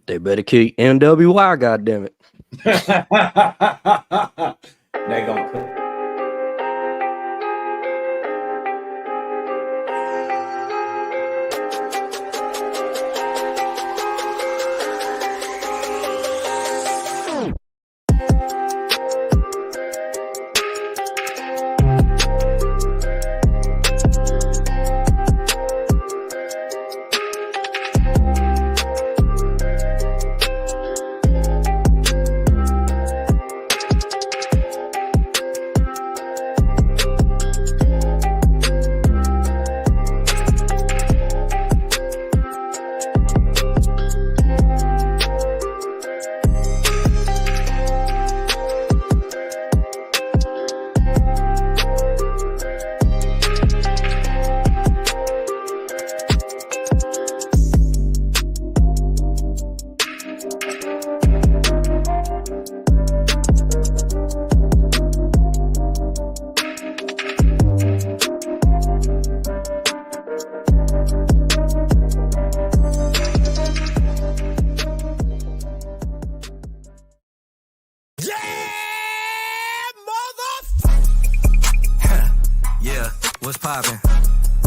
They better keep NWY, goddammit. They gonna What's poppin'?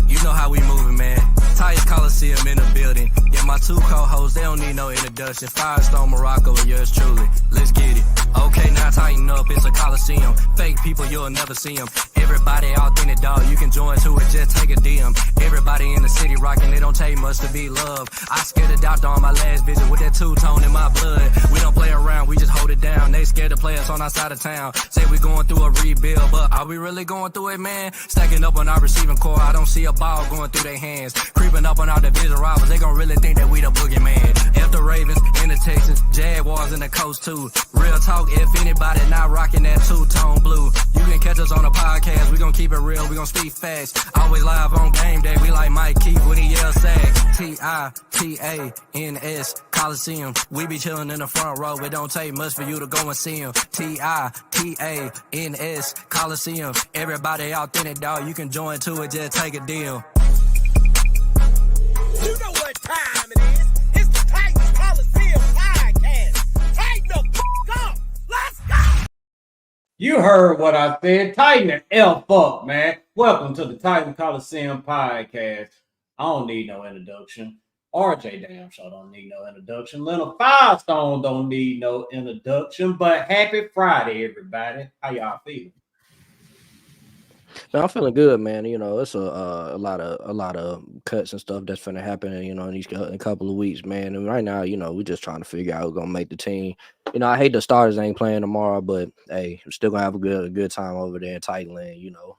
You know how we moving, man. Titans Colosseum in the building. Yeah, my two co-hosts, they don't need no introduction. Firestone Morocco and yours truly. Let's get it. Okay, now tighten up, it's a Coliseum. Fake people, you'll never see them. Everybody authentic, dog, you can join to it, just take a DM. Everybody in the city rocking, it don't take much to be loved. I scared the doctor on my last visit with that two-tone in my blood. We don't play around, we just hold it down. They scared to play us on our side of town. Say we going through a rebuild, but are we really going through it, man? Stacking up on our receiving core, I don't see a ball going through their hands. Creeping up on our division rivals, they gon' really think that we the boogeyman. F the Ravens, and the Texans, Jaguars, and the Coast too. Real talk, if anybody not rocking that two-tone blue, you can catch us on a podcast. We gon' keep it real, we gon' speak fast. Always live on game day, we like Mike Keith when he yell sack. Titans Colosseum, we be chillin' in the front row. It don't take much for you to go and see him. Titans Colosseum, everybody authentic, dog. You can join to it, just take a deal. You know what time it is. It's the Titans Colosseum Podcast. Tighten the f*** up. Let's go. You heard what I said. Tighten the F up, man. Welcome to the Titans Colosseum Podcast. I don't need no introduction. RJ damn sure don't need no introduction. Little Firestone don't need no introduction. But happy Friday, everybody. How y'all feeling? Man, I'm feeling good, man. You know, it's a lot of cuts and stuff that's finna happen, you know, in a couple of weeks, man. And right now, you know, we're just trying to figure out who's gonna make the team. You know, I hate the starters ain't playing tomorrow, but hey, we're still gonna have a good time over there in Titanland, you know.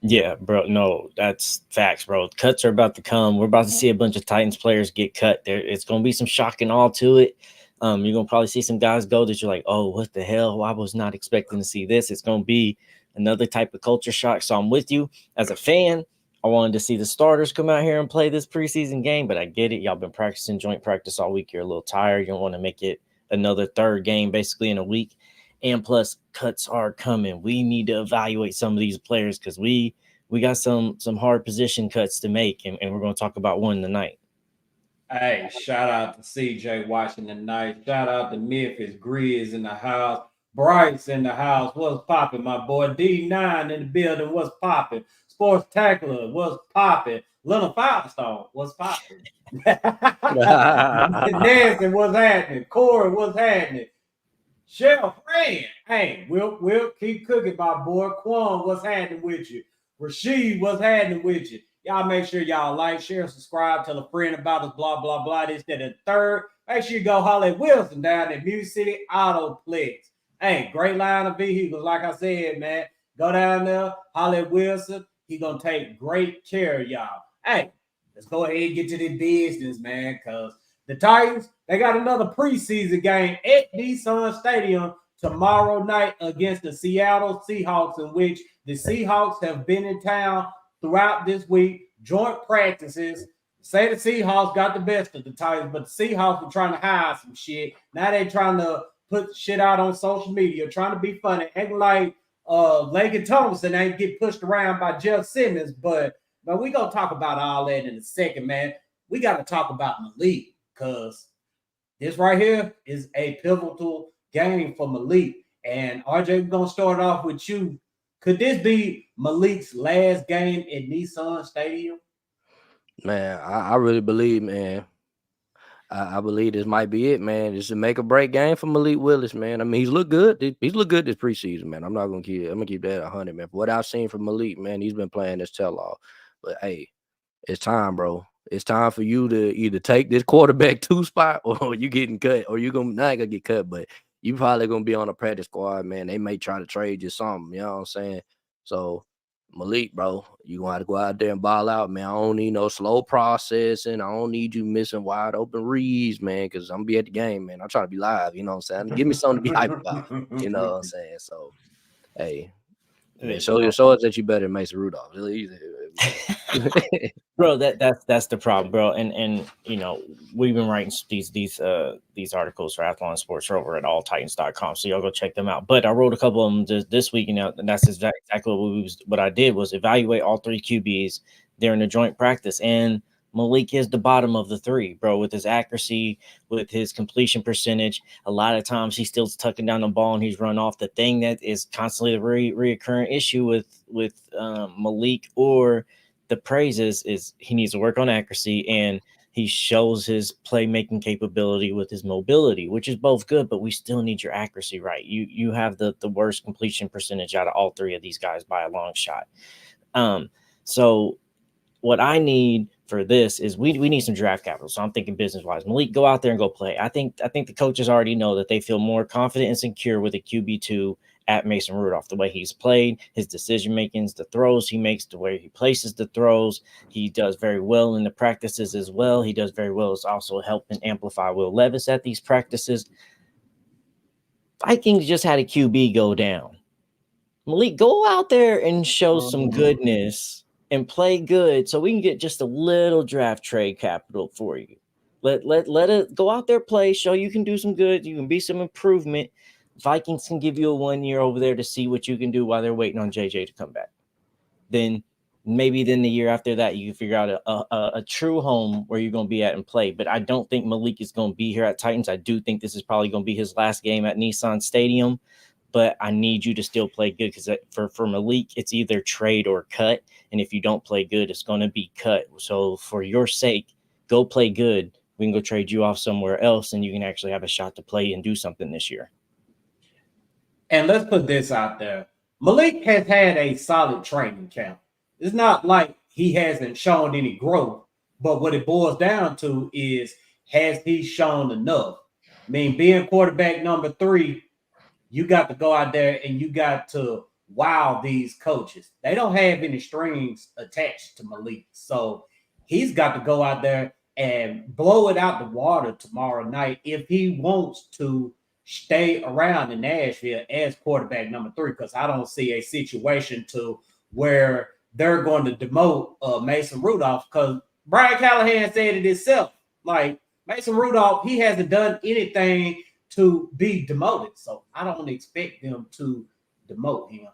Yeah, bro. No, that's facts, bro. Cuts are about to come. We're about to see a bunch of Titans players get cut. It's gonna be some shock and all to it. You're gonna probably see some guys go that you're like, oh, what the hell? I was not expecting to see this. It's gonna be another type of culture shock. So I'm with you. As a fan, I wanted to see the starters come out here and play this preseason game, but I get it. Y'all been practicing joint practice all week. You're a little tired. You don't want to make it another third game basically in a week. And plus, cuts are coming. We need to evaluate some of these players because we got some hard position cuts to make, and we're going to talk about one tonight. Hey, shout out to CJ watching tonight. Shout out to Memphis Grizz in the house. Bryce in the house. What's popping, my boy? D9 in the building. What's popping? Sports Tackler. What's popping? Little Firestone. What's popping? Nancy, what's happening? Corey, what's happening? Chef Fran. Hey, we'll keep cooking, my boy. Quan, what's happening with you? Rashid, what's happening with you? Y'all make sure y'all like, share, subscribe, tell a friend about us, blah, blah, blah. This, that, and third. Make sure you go holler at Wilson down at Music City Autoplex. Hey, great line of vehicles. Like I said, man, go down there, holler at Wilson. He gonna take great care of y'all. Hey, let's go ahead and get to the business, man, because the Titans, they got another preseason game at Nissan Stadium tomorrow night against the Seattle Seahawks, in which the Seahawks have been in town throughout this week, joint practices. Say the Seahawks got the best of the Titans, but the Seahawks were trying to hide some shit. Now they're trying to put shit out on social media, trying to be funny, acting like Lakin Thompson ain't get pushed around by Jeff Simmons. But we gonna talk about all that in a second, man. We got to talk about Malik because this right here is a pivotal game for Malik. And RJ, we're gonna start off with you. Could this be Malik's last game at Nissan Stadium? Man, I really believe, man. I believe this might be it, man. This is a make or break game for Malik Willis, man. I mean, he's looked good. He's looked good this preseason, man. I'm gonna keep that 100, man. For what I've seen from Malik, man, he's been playing this tell all. But hey, it's time, bro. It's time for you to either take this quarterback 2 spot or you getting cut, or you're not gonna get cut, but you probably gonna be on a practice squad, man. They may try to trade you something, you know what I'm saying? So Malik, bro, you gonna have to go out there and ball out, man. I don't need no slow processing. I don't need you missing wide open reads, man, because I'm gonna be at the game, man. I'm trying to be live, you know what I'm saying? Give me something to be hyped about, you know what I'm saying? So, hey, man, show us that you better than Mason Rudolph. Bro, that's the problem, bro. And you know, we've been writing these articles for Athlon Sports over at alltitans.com, so y'all go check them out. But I wrote a couple of them this week, and that's exactly what I did was evaluate all 3 QBs during the joint practice, and Malik is the bottom of the 3, bro, with his accuracy, with his completion percentage. A lot of times he's still tucking down the ball and he's run off. The thing that is constantly the reoccurring issue with Malik or the praises is he needs to work on accuracy, and he shows his playmaking capability with his mobility, which is both good, but we still need your accuracy right. You have the worst completion percentage out of all 3 of these guys by a long shot. So what I need for this is we need some draft capital. So I'm thinking business-wise. Malik, go out there and go play. I think the coaches already know that they feel more confident and secure with a QB2 at Mason Rudolph, the way he's played, his decision makings, the throws he makes, the way he places the throws. He does very well in the practices as well. He does very well as also helping amplify Will Levis at these practices. Vikings just had a QB go down. Malik, go out there and show some goodness and play good so we can get just a little draft trade capital for you. Let it go out there, play, show you can do some good. You can be some improvement. Vikings can give you a 1 year over there to see what you can do while they're waiting on JJ to come back. Then maybe the year after that, you can figure out a true home where you're going to be at and play. But I don't think Malik is going to be here at Titans. I do think this is probably going to be his last game at Nissan Stadium. But I need you to still play good because for Malik, it's either trade or cut. And if you don't play good, it's going to be cut. So for your sake, go play good. We can go trade you off somewhere else, and you can actually have a shot to play and do something this year. And let's put this out there. Malik has had a solid training camp. It's not like he hasn't shown any growth, but what it boils down to is, has he shown enough? I mean, being quarterback number 3, you got to go out there and you got to wow these coaches. They don't have any strings attached to Malik. So he's got to go out there and blow it out the water tomorrow night if he wants to stay around in Nashville as quarterback number 3, because I don't see a situation to where they're going to demote Mason Rudolph, because Brian Callahan said it himself. Like, Mason Rudolph, he hasn't done anything to be demoted, so I don't expect them to demote him.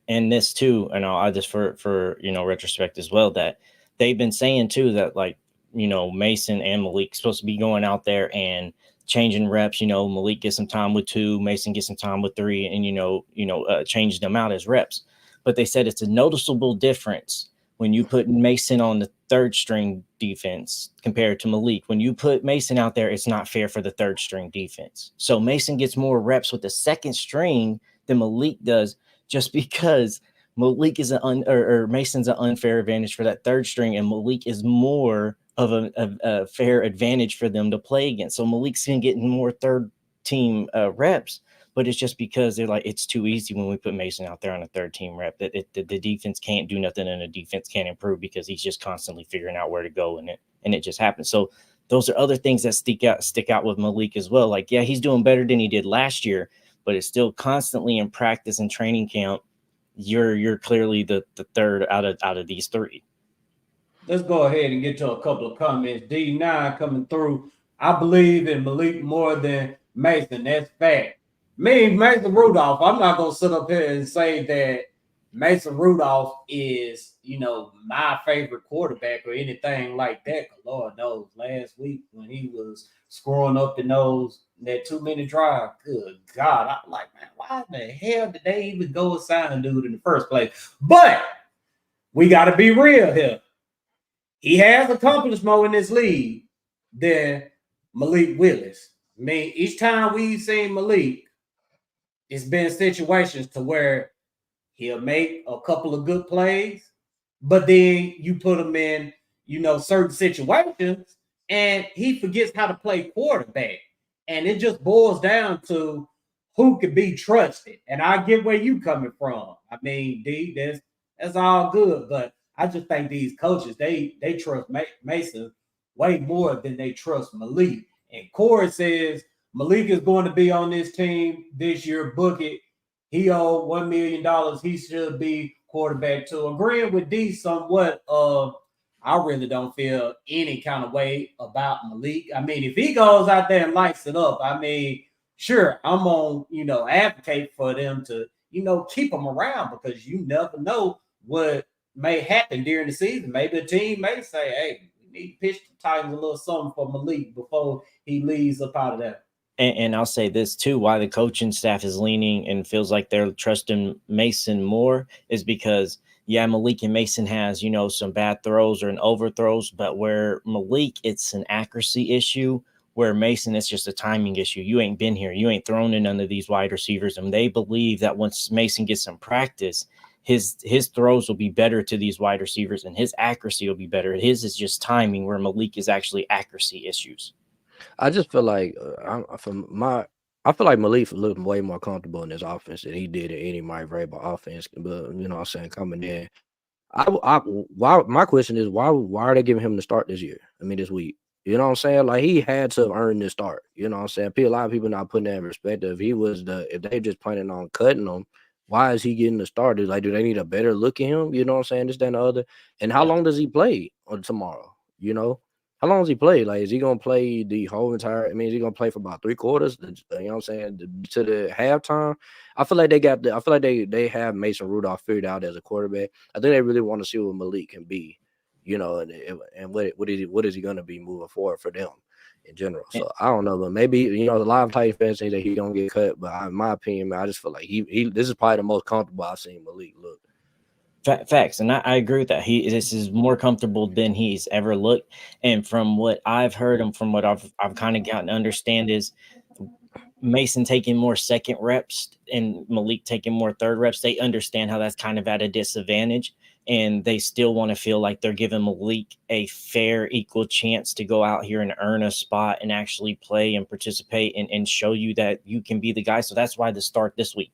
And this too, and I just for retrospect as well, that they've been saying too that, like, Mason and Malik supposed to be going out there and changing reps. Malik gets some time with 2, Mason gets some time with 3, and change them out as reps. But they said it's a noticeable difference when you put Mason on the 3rd string defense compared to Malik. When you put Mason out there, it's not fair for the 3rd string defense. So Mason gets more reps with the 2nd string than Malik does, just because Malik is Mason's an unfair advantage for that 3rd string, and Malik is more of a fair advantage for them to play against. So Malik's going to get more 3rd team reps, but it's just because they're like, it's too easy when we put Mason out there on a 3rd team rep. That the defense can't do nothing, and the defense can't improve because he's just constantly figuring out where to go, and it just happens. So those are other things that stick out with Malik as well. Like, yeah, he's doing better than he did last year, but it's still constantly in practice and training camp. You're clearly the 3rd out of these 3. Let's go ahead and get to a couple of comments. D9 coming through. I believe in Malik more than Mason. That's fact. Me, Mason Rudolph, I'm not going to sit up here and say that Mason Rudolph is, my favorite quarterback or anything like that. Lord knows, last week when he was was screwing up in that 2-minute drive. Good God. I'm like, man, why the hell did they even go sign dude in the first place? But we got to be real here. He has accomplished more in this league than Malik Willis. I mean, each time we've seen Malik, it's been situations to where he'll make a couple of good plays, but then you put him in, certain situations, and he forgets how to play quarterback. And it just boils down to who can be trusted. And I get where you coming from. I mean, D, that's all good, but I just think these coaches, they trust Mason way more than they trust Malik. And Corey says Malik is going to be on this team this year. Book it. He owed $1 million. He should be quarterback too. Agreeing with D somewhat. I really don't feel any kind of way about Malik. I mean, if he goes out there and lights it up, I mean, sure, I'm on, advocate for them to, keep him around, because you never know what may happen during the season. Maybe a team may say, hey, we need to pitch the Titans a little something for Malik before he leaves up out of that. And I'll say this too, why the coaching staff is leaning and feels like they're trusting Mason more is because, Malik and Mason has, some bad throws or an overthrows, but where Malik, it's an accuracy issue, where Mason, it's just a timing issue. You ain't been here. You ain't thrown in none of these wide receivers. And they believe that once Mason gets some practice, his throws will be better to these wide receivers and his accuracy will be better. His is just timing, where Malik is actually accuracy issues. I just feel like I feel like Malik looked way more comfortable in this offense than he did in any Mike Vrabel offense. But I'm saying, coming in, my question is why are they giving him the start this year? I mean, this week. You know what I'm saying? Like, he had to earn this start. You know what I'm saying? A lot of people not putting that in perspective. If they just planning on cutting him, why is he getting the start? Like, do they need a better look at him? You know what I'm saying? This, that, and the other. And how long does he play on tomorrow? How long does he play? Like, is he gonna play the whole entire? I mean, is he gonna play for about 3 quarters? You know what I'm saying? To the halftime. I feel like they have Mason Rudolph figured out as a quarterback. I think they really want to see what Malik can be, and what is he gonna be moving forward for them in general. So I don't know, but maybe a lot of Titans fans think that he's gonna get cut, but in my opinion, man, I just feel like this is probably the most comfortable I've seen Malik look. Facts, and I agree with that. This is more comfortable than he's ever looked, and from what I've heard and from what I've kind of gotten to understand is Mason taking more second reps and Malik taking more third reps. They understand how that's kind of at a disadvantage, and they still want to feel like they're giving Malik a fair, equal chance to go out here and earn a spot and actually play and participate and show you that you can be the guy. So that's why the start this week.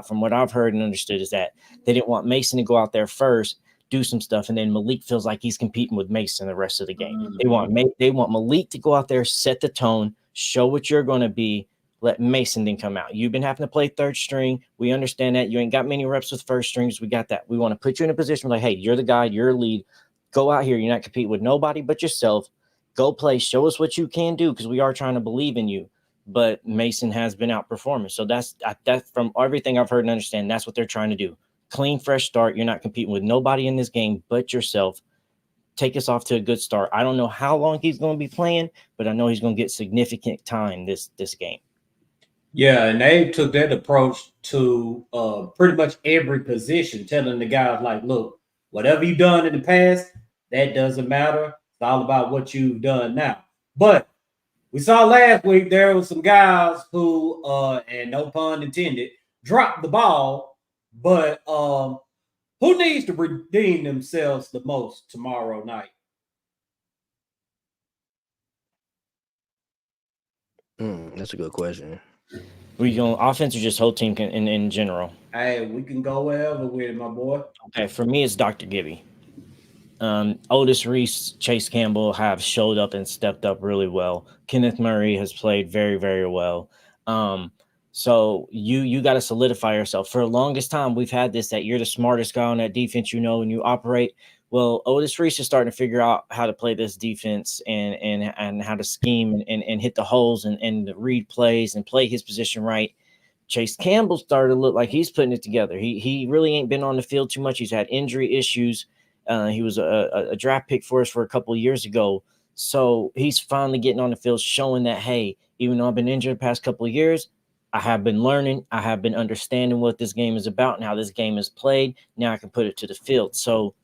From what I've heard and understood is that they didn't want Mason to go out there first, do some stuff, and then Malik feels like he's competing with Mason the rest of the game. Mm-hmm. They want Malik to go out there, set the tone, show what you're going to be, let Mason then come out. You've been having to play third string. We understand that. You ain't got many reps with first strings. We got that. We want to put you in a position where, like, hey, you're the guy, you're a lead. Go out here. You're not competing with nobody but yourself. Go play. Show us what you can do, because we are trying to believe in you. But Mason has been outperforming. So that's from everything I've heard and understand, that's what they're trying to do. Clean, fresh start. You're not competing with nobody in this game but yourself. Take us off to a good start. I don't know how long he's going to be playing, but I know he's going to get significant time this game. Yeah, and they took that approach to pretty much every position, telling the guys, like, look, whatever you've done in the past, that doesn't matter. It's all about what you've done now. But we saw last week there were some guys who, and no pun intended, dropped the ball. But who needs to redeem themselves the most tomorrow night? That's a good question. We going offense or just whole team in general? Hey, we can go wherever with it, my boy. Okay, for me, it's Dr. Gibby. Otis Reese, Chase Campbell have showed up and stepped up really well. Kenneth Murray has played very, very well. So you got to solidify yourself. For the longest time, we've had this, that you're the smartest guy on that defense, and you operate. Well, Otis Reese is starting to figure out how to play this defense and how to scheme and hit the holes and read plays and play his position right. Chase Campbell started to look like he's putting it together. He really ain't been on the field too much. He's had injury issues. He was a draft pick for us for a couple of years ago, So he's finally getting on the field, showing that, hey, even though I've been injured the past couple of years, I have been learning. I have been understanding what this game is about and how this game is played. Now I can put it to the field. So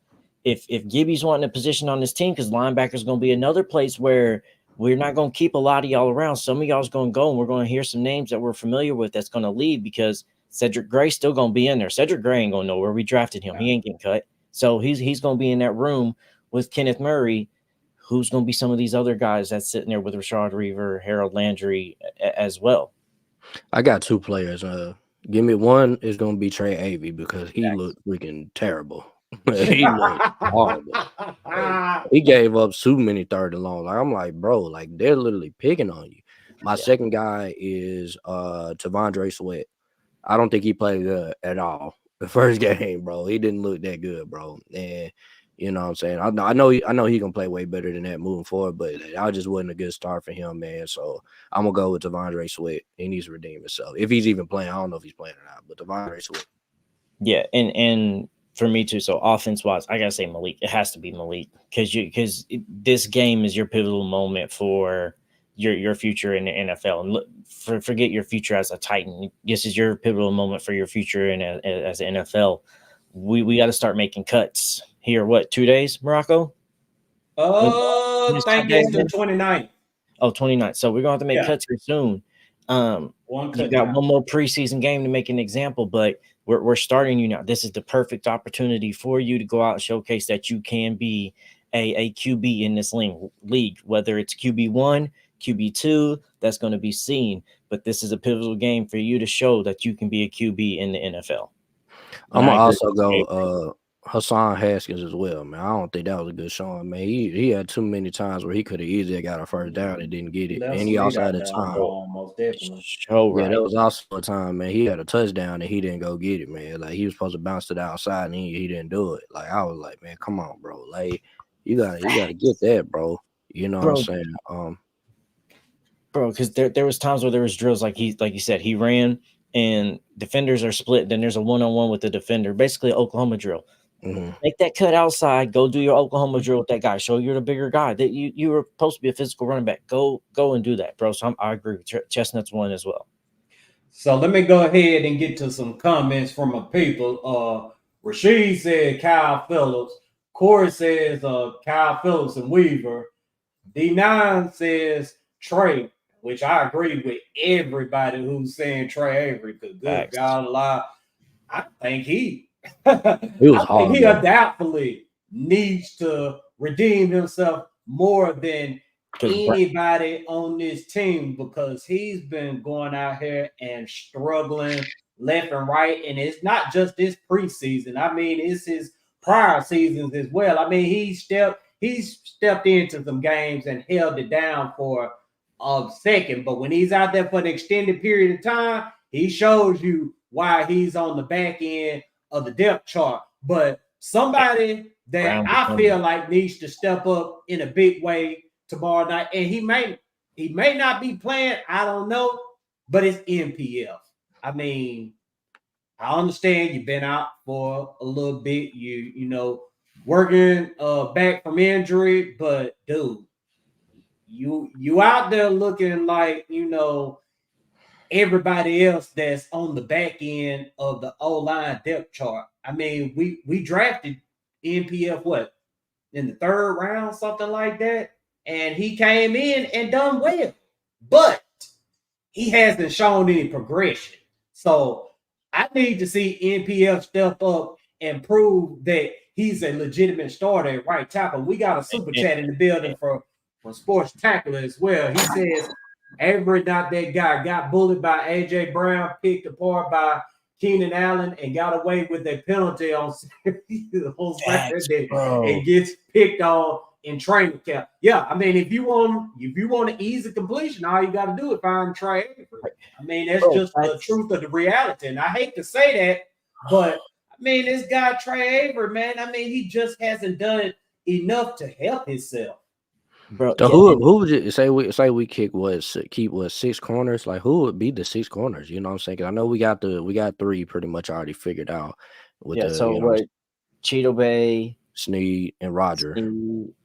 if Gibby's wanting a position on this team, because linebacker is going to be another place where we're not going to keep a lot of y'all around. Some of y'all's going to go, and we're going to hear some names that we're familiar with that's going to leave, because Cedric Gray's still going to be in there. Cedric Gray ain't going to know where we drafted him. He ain't getting cut. So he's going to be in that room with Kenneth Murray, who's going to be some of these other guys that's sitting there with Rashad Reaver, Harold Landry as well. I got two players. Give me one is going to be Trey Avey, because he looked freaking terrible. He looked horrible. He gave up too many third and long. Like, I'm like, bro, like they're literally picking on you. My second guy is Tavondre Sweat. I don't think he played good at all the first game, bro. He didn't look that good, bro. And you know what I'm saying? I know he gonna play way better than that moving forward, but that just wasn't a good start for him, man. So I'm gonna go with Tavondre Sweat. He needs to redeem himself. If he's even playing, I don't know if he's playing or not, but Tavondre Sweat. Yeah, and for me too. So offense wise, I gotta say Malik. It has to be Malik, because this game is your pivotal moment for your future in the NFL. And look, forget your future as a Titan. This is your pivotal moment for your future as an NFL. We got to start making cuts here. What, 2 days, Morocco? Thank you. The 29th. Oh, 29th. So we're gonna have to make cuts here soon. You got one more preseason game to make an example, but we're starting you now. This is the perfect opportunity for you to go out and showcase that you can be a QB in this league, whether it's QB1, QB2, that's going to be seen. But this is a pivotal game for you to show that you can be a QB in the NFL. I'm going to also go Hassan Haskins as well, man. I don't think that was a good showing, man. He had too many times where he could have easily got a first down and didn't get it. And he also had a time. Almost definitely. Right. Yeah, that was also a time, man. He had a touchdown and he didn't go get it, man. Like, he was supposed to bounce to the outside and he didn't do it. Like, I was like, man, come on, bro. Like, you gotta get that, bro. You know what I'm saying? Bro, because there was times where there was drills like you said, he ran and defenders are split. Then there's a one-on-one with the defender, basically an Oklahoma drill. Mm-hmm. Make that cut outside. Go do your Oklahoma drill with that guy. Show you're the bigger guy. That you were supposed to be a physical running back. Go and do that, bro. So I agree with Chestnut's one as well. So let me go ahead and get to some comments from my people. Rashid said Kyle Phillips. Corey says Kyle Phillips and Weaver. D9 says Trey, which I agree with everybody who's saying Trey Avery. Because good God alive, I think he undoubtedly needs to redeem himself more than anybody on this team, because he's been going out here and struggling left and right. And it's not just this preseason. I mean, it's his prior seasons as well. I mean, he's stepped into some games and held it down for a second, but when he's out there for an extended period of time, he shows you why he's on the back end of the depth chart. But somebody that I feel like needs to step up in a big way tomorrow night, and he may not be playing, I don't know, but it's NPF. I mean, I understand you've been out for a little bit, you know, working back from injury, but dude, you out there looking like, you know, everybody else that's on the back end of the O-line depth chart. I mean, we drafted NPF what, in the third round, something like that, and he came in and done well, but he hasn't shown any progression. So I need to see NPF step up and prove that he's a legitimate starter at right tackle. We got a super chat in the building from Sports Tackler as well. He says, Avery not that guy. Got bullied by A.J. Brown, picked apart by Keenan Allen, and got away with a penalty on Saturday and gets picked on in training camp. Yeah, I mean, if you want an easy completion, all you got to do is find Trey Avery. I mean, that's just the truth of the reality. And I hate to say that, but I mean, this guy Trey Avery, man, I mean, he just hasn't done enough to help himself. Bro, so who would you say we keep 6 corners? Like, who would be the 6 corners? You know what I'm saying? 'Cause I know we got 3 pretty much already figured out. With Cheeto Bay, Snead, and Roger.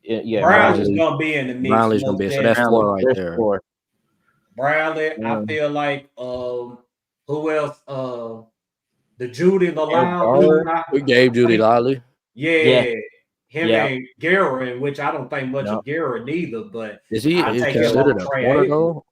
Yeah, Brownley's gonna be in the mix. Brownley's gonna be, so that's four right There's there. four. Brownley, I feel like who else? The Judy Lalonde. We gave Judy Lolly. Yeah. Him and Garrett, which I don't think much of Garrett neither, but is he considered a corner though?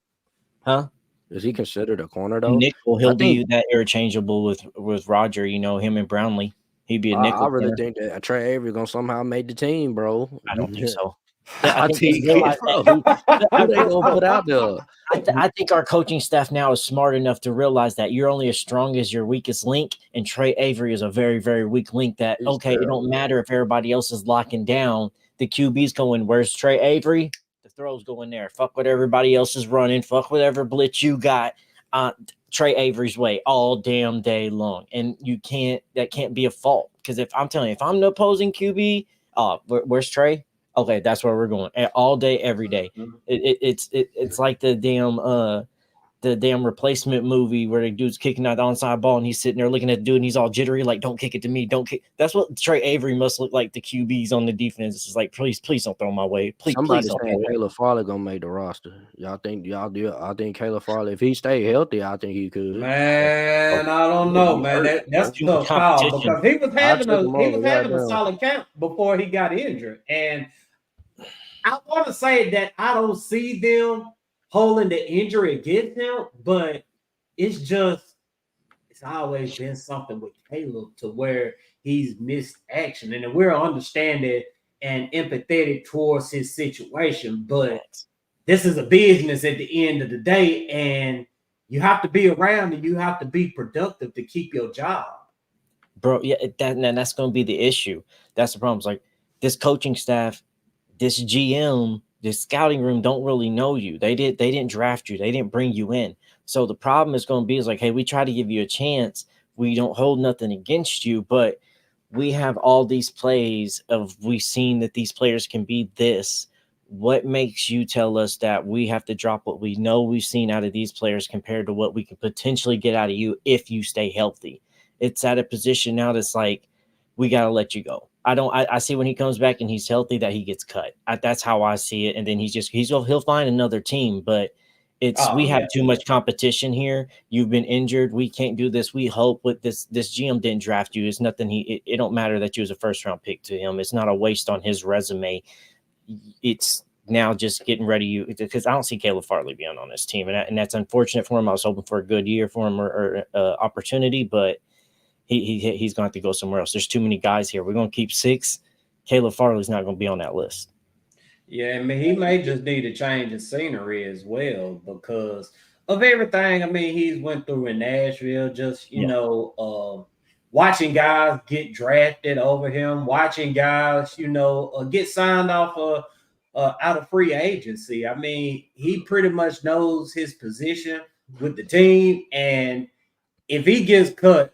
Huh? Is he considered a corner though? Nickel, he'll be that interchangeable with Roger, him and Brownlee. He'd be a nickel. I really think that Trey Avery gonna somehow make the team, bro. I don't think so. I think who they gonna put out there? I think our coaching staff now is smart enough to realize that you're only as strong as your weakest link, and Trey Avery is a very, very weak link. It don't matter if everybody else is locking down. The QB's going, where's Trey Avery? The throws go in there. Fuck what everybody else is running. Fuck whatever blitz you got. Trey Avery's way all damn day long, and that can't be a fault, because if I'm the opposing QB, where's Trey? Okay, that's where we're going all day, every day. It's like the damn replacement movie where the dude's kicking out the onside ball and he's sitting there looking at the dude and he's all jittery, like, don't kick it to me, don't kick. That's what Trey Avery must look like. The QBs on the defense. It's just like, please don't throw my way. Somebody's saying Caleb Farley gonna make the roster. I think Caleb Farley, if he stay healthy, I think he could. Man, I don't know, man. That's a tough call, because he was having a solid camp before he got injured, and I want to say that I don't see them holding the injury against him, but it's always been something with Caleb to where he's missed action, and we're understanding and empathetic towards his situation, but this is a business at the end of the day, and you have to be around and you have to be productive to keep your job. Bro, that's going to be the issue. That's the problem. It's like this coaching staff, this GM, this scouting room don't really know you. They didn't draft you. They didn't bring you in. So the problem is going to be like, hey, we try to give you a chance. We don't hold nothing against you, but we have all these plays we've seen that these players can be this. What makes you tell us that we have to drop what we know we've seen out of these players compared to what we can potentially get out of you if you stay healthy? It's at a position now that's like, we got to let you go. I see when he comes back and he's healthy that he gets cut. That's how I see it. And then he'll find another team, but we have too much competition here. You've been injured. We can't do this. We hope with this GM didn't draft you. It's nothing. It don't matter that you was a first round pick to him. It's not a waste on his resume. It's now just getting ready because I don't see Caleb Farley being on this team, and that's unfortunate for him. I was hoping for a good year for him or opportunity, but he's going to have to go somewhere else. There's too many guys here. We're going to keep 6. Caleb Farley's not going to be on that list. Yeah, I mean, he may just need a change of scenery as well because of everything. I mean, he's went through in Nashville, just, watching guys get drafted over him, watching guys, get signed off out of free agency. I mean, he pretty much knows his position with the team. And if he gets cut,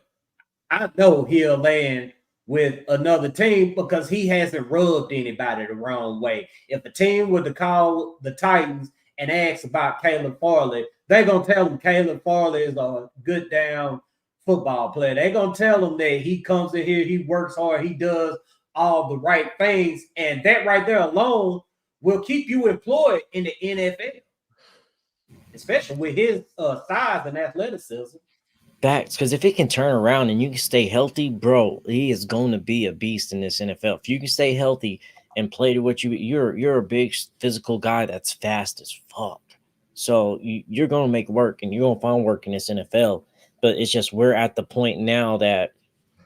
I know he'll land with another team because he hasn't rubbed anybody the wrong way. If a team were to call the Titans and ask about Caleb Farley, they're going to tell him Caleb Farley is a good down football player. They're going to tell him that he comes in here, he works hard, he does all the right things. And that right there alone will keep you employed in the NFL, especially with his size and athleticism. Facts, because if it can turn around and you can stay healthy, bro, he is going to be a beast in this NFL. If you can stay healthy and play to what you're a big physical guy that's fast as fuck. So you're going to make work and you're going to find work in this NFL. But it's just we're at the point now that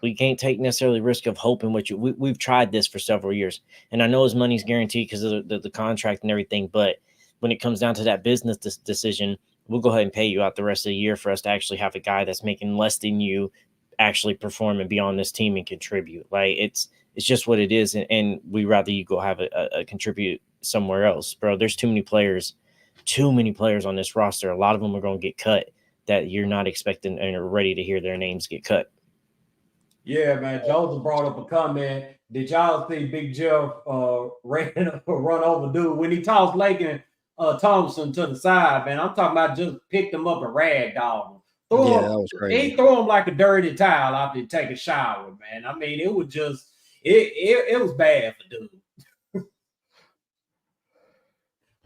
we can't take necessarily risk of hoping we've tried this for several years. And I know his money's guaranteed because of the contract and everything. But when it comes down to that business decision, we'll go ahead and pay you out the rest of the year for us to actually have a guy that's making less than you actually perform and be on this team and contribute. Like it's just what it is. And we rather you go have a contribute somewhere else, bro. There's too many players on this roster. A lot of them are going to get cut that you're not expecting and are ready to hear their names get cut. Yeah, man. Joseph brought up a comment. Did y'all see Big Jeff run over dude when he tossed Lakin Thompson to the side, man? I'm talking about just picked him up and ragdolled him. That was crazy. He threw him like a dirty towel after he take a shower, man. I mean, it it was bad for dude.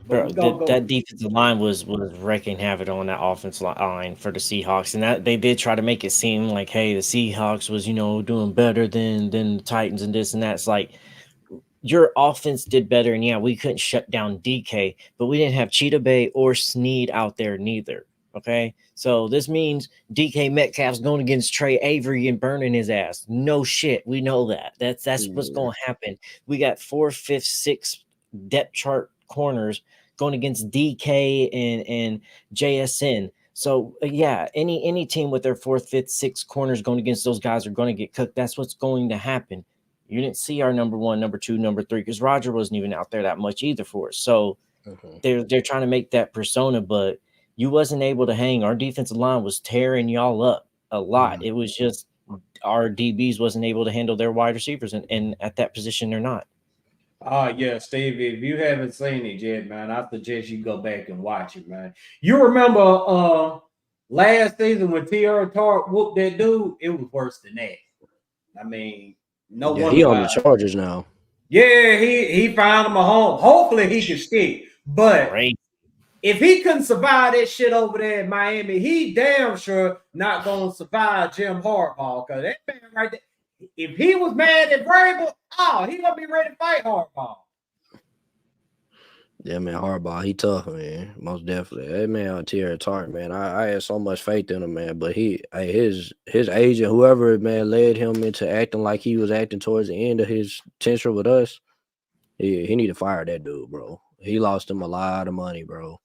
Bro, that defensive line was wrecking havoc on that offensive line for the Seahawks, and that they did try to make it seem like, hey, the Seahawks was doing better than the Titans and this and that. It's like your offense did better, and yeah, we couldn't shut down DK, but we didn't have Cheetah Bay or Snead out there neither. Okay, so this means DK Metcalf's going against Trey Avery and burning his ass. No shit, we know that. That's what's going to happen. We got 4th, 5th, 6th depth chart corners going against DK and JSN. So yeah, any team with their 4th, 5th, 6th corners going against those guys are going to get cooked. That's what's going to happen. You didn't see our number 1, number 2, number 3 because Roger wasn't even out there that much either for us. So they're trying to make that persona, but you wasn't able to hang. Our defensive line was tearing y'all up a lot. It was just our DBs wasn't able to handle their wide receivers, and at that position they're not. Yeah, Steve, if you haven't seen it yet, man, I suggest you go back and watch it, man. You remember last season when T.R. Tart whooped that dude? It was worse than that. I mean, no one. He on the Chargers now. Yeah, he found him a home. Hopefully he can stick. But if he couldn't survive that shit over there in Miami, he damn sure not gonna survive Jim Harbaugh. Because that man right there. If he was mad at Vrabel, he gonna be ready to fight Harbaugh. Yeah, man, Harbaugh, he tough, man. Most definitely. That man, T.R. Tart, man, I had so much faith in him, man. But his agent, whoever, man, led him into acting like he was acting towards the end of his tenure with us. He need to fire that dude, bro. He lost him a lot of money, bro.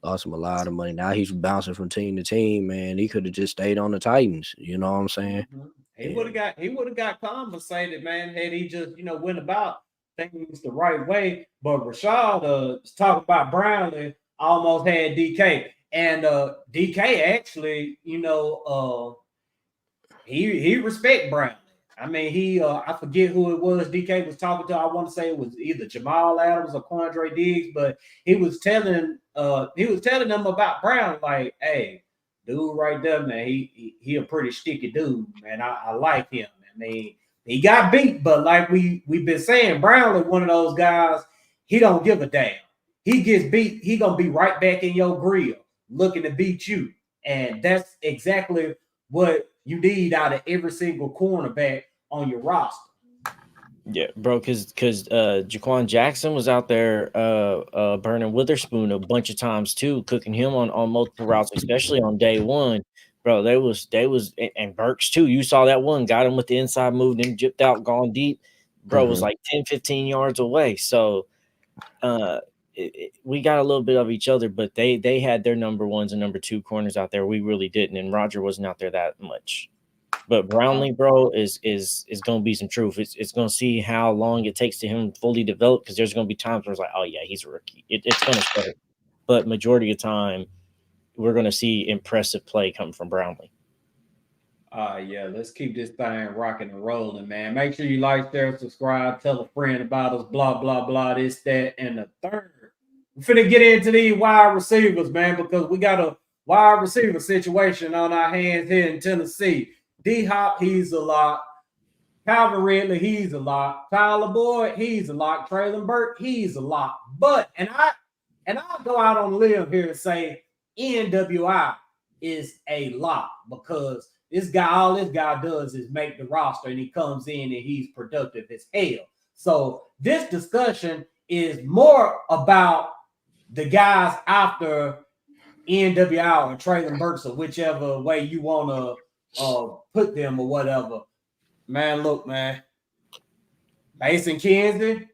Lost him a lot of money. Now he's bouncing from team to team, man. He could have just stayed on the Titans. You know what I'm saying? He would have got compensated, man, had he just, went about things the right way. But Rashad talking about Brownlee almost had DK. And DK actually, he respect Brownlee. I mean, I forget who it was DK was talking to. I want to say it was either Jamal Adams or Quandre Diggs, but he was telling them about Brown, like, hey, dude right there, man, he a pretty sticky dude, man. I like him. I mean, he got beat, but like we've been saying, Brownlee, one of those guys, he don't give a damn. He gets beat, he gonna be right back in your grill looking to beat you. And that's exactly what you need out of every single cornerback on your roster. Yeah, bro, because Jaquan Jackson was out there burning Witherspoon a bunch of times too, cooking him on multiple routes, especially on day one. Bro, they was and Burks too. You saw that one, got him with the inside move, then jipped out, gone deep. Bro was like 10, 15 yards away. So we got a little bit of each other, but they had their number 1s and number 2 corners out there. We really didn't, and Roger wasn't out there that much. But Brownlee, bro, is going to be some truth. It's going to see how long it takes to him fully develop, because there's going to be times where it's like, oh, yeah, he's a rookie. It's going to start. But majority of the time, we're going to see impressive play come from Brownlee. Yeah, let's keep this thing rocking and rolling, man. Make sure you like, share, subscribe, tell a friend about us, blah, blah, blah, this, that, and the third. We're finna get into these wide receivers, man, because we got a wide receiver situation on our hands here in Tennessee. D-Hop, he's a lock. Calvin Ridley, he's a lock. Tyler Boyd, he's a lock. Traylon Burke, he's a lock. But, and I'll go out on a limb here and say NWI is a lock, because all this guy does is make the roster, and he comes in and he's productive as hell. So this discussion is more about the guys after NWI or Traylon Burks, or whichever way you want to put them or whatever. Man, look, man. Mason Kinsey,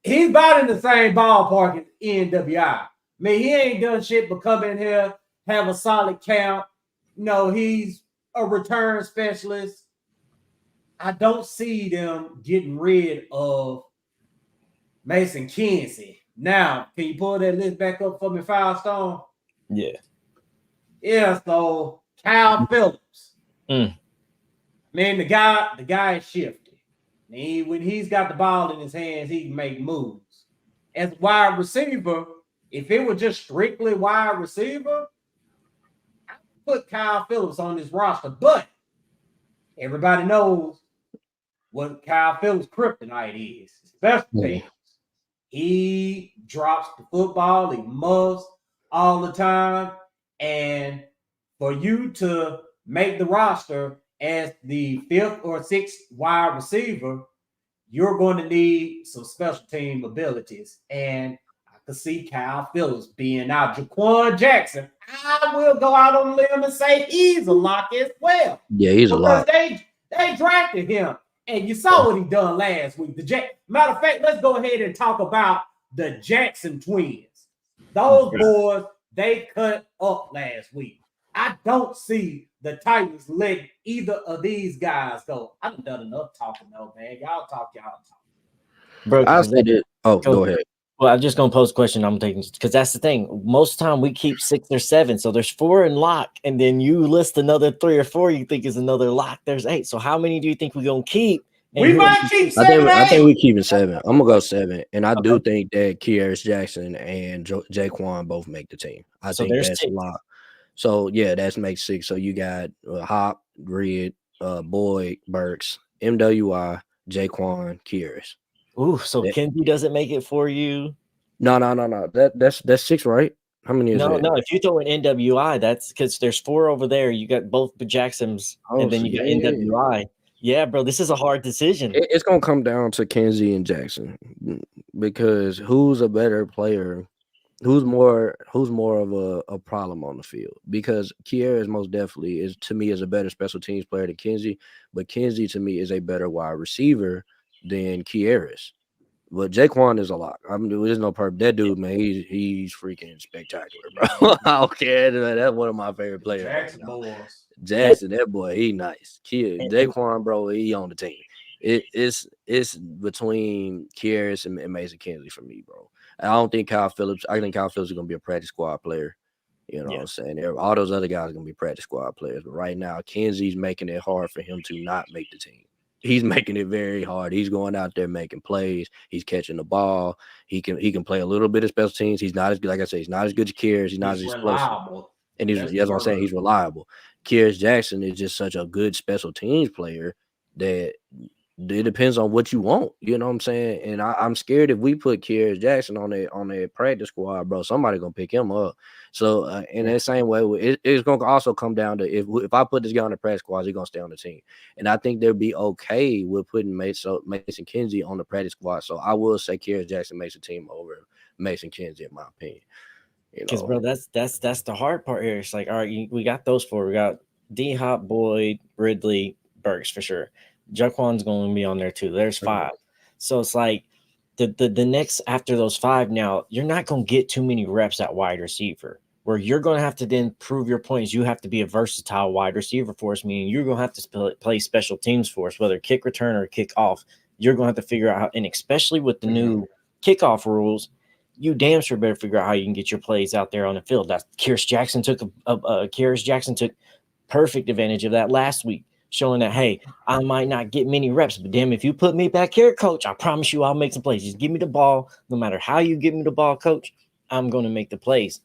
he's about in the same ballpark as NWI. I mean, he ain't done shit but come in here, have a solid count. He's a return specialist. I don't see them getting rid of Mason Kinsey. Now, can you pull that list back up for me, Firestone? Yeah. Yeah, so Kyle Phillips. Man, the guy is shifty. When he's got the ball in his hands, he can make moves. As wide receiver, if it were just strictly wide receiver, I would put Kyle Phillips on this roster. But everybody knows what Kyle Phillips' kryptonite is. Special teams. He drops the football. He muffs all the time. And for you to make the roster as the 5th or 6th wide receiver, you're going to need some special team abilities. And I could see Kyle Phillips being out. Jaquan Jackson, I will go out on a limb and say he's a lock as well. Yeah, he's a lock. They drafted him. And you saw what he done last week. Matter of fact, let's go ahead and talk about the Jackson twins. Those boys, they cut up last week. I don't see the Titans letting either of these guys go. I've done enough talking though, man. Y'all talk. Bro, I said it. Oh, go ahead. Well, I'm just gonna pose a question. I'm taking because that's the thing. Most of the time we keep 6 or 7, so there's 4 in lock, and then you list another 3 or 4 you think is another lock. There's 8. So how many do you think we're gonna keep? We might keep 7. I think we keeping 7. I'm gonna go 7, and I do think that Kearis Jackson and Jaquan both make the team. I think that's a lot. So yeah, that makes 6. So you got Hop, Reed, Boyd, Burks, MWI, Jaquan, Kearis. Ooh, so Kenzie doesn't make it for you? No. That's 6, right? How many is that? No. If you throw in NWI, that's because there's 4 over there. You got both the Jacksons, and then you got NWI. Yeah, bro, this is a hard decision. It's gonna come down to Kenzie and Jackson because who's a better player? Who's more of a problem on the field? Because Kearis most definitely is a better special teams player than Kenzie, but Kenzie to me is a better wide receiver than Kearis. But Jaquan is a lock. There's no purpose. That dude, man, he's freaking spectacular, bro. I don't care. That's one of my favorite players. Jackson, that boy, he nice. Jaquan, bro, he on the team. It's between Kearis and Mason Kinsley for me, bro. I don't think Kyle Phillips. I think Kyle Phillips is gonna be a practice squad player. You know what I'm saying? All those other guys are gonna be practice squad players. But right now, Kenzie's making it hard for him to not make the team. He's making it very hard. He's going out there making plays. He's catching the ball. He can play a little bit of special teams. He's not as good, like I said, he's not as good as Kearis. He's not as explosive. And that's what I'm saying. He's reliable. Kearis Jackson is just such a good special teams player that it depends on what you want. You know what I'm saying? And I'm scared if we put Kearis Jackson on a practice squad, bro, somebody gonna pick him up. So in that same way, it's gonna also come down to if I put this guy on the practice squad, he's gonna stay on the team. And I think they'll be okay with putting Mason Kinsey on the practice squad. So I will say Kearis Jackson makes the team over Mason Kinsey, in my opinion. Because bro, that's the hard part here. It's like, all right, we got those 4. We got D Hop, Boyd, Ridley, Burks for sure. Jaquan's going to be on there too. There's 5. So it's like the next after those 5 now, you're not going to get too many reps at wide receiver where you're going to have to then prove your points. You have to be a versatile wide receiver for us, meaning you're going to have to play special teams for us, whether kick return or kick off. You're going to have to figure out how, and especially with the new kickoff rules, you damn sure better figure out how you can get your plays out there on the field. That's Kearis Jackson took perfect advantage of that last week, showing that, hey, I might not get many reps, but damn, if you put me back here, coach, I promise you I'll make some plays. Just give me the ball. No matter how you give me the ball, coach, I'm going to make the plays.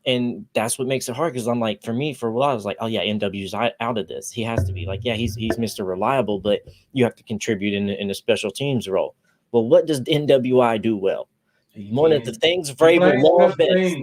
And that's what makes it hard because I'm like, for me, for a while, I was like, oh, yeah, NW's out of this. He has to be like, yeah, he's Mr. Reliable, but you have to contribute in the special teams role. Well, what does NWI do well? One of the things Vrabel loves best,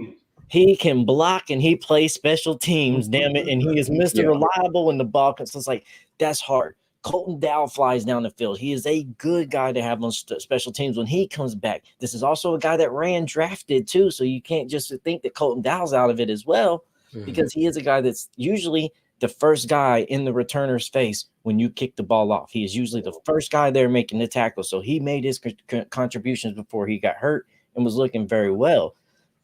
he can block and he plays special teams, damn it, and he is Mr. Reliable when the ball comes. So it's like, that's hard. Colton Dow flies down the field. He is a good guy to have on special teams when he comes back. This is also a guy that ran drafted too, so you can't just think that Colton Dow's out of it as well, because he is a guy that's usually the first guy in the returner's face when you kick the ball off. He is usually the first guy there making the tackle, so he made his contributions before he got hurt and was looking very well.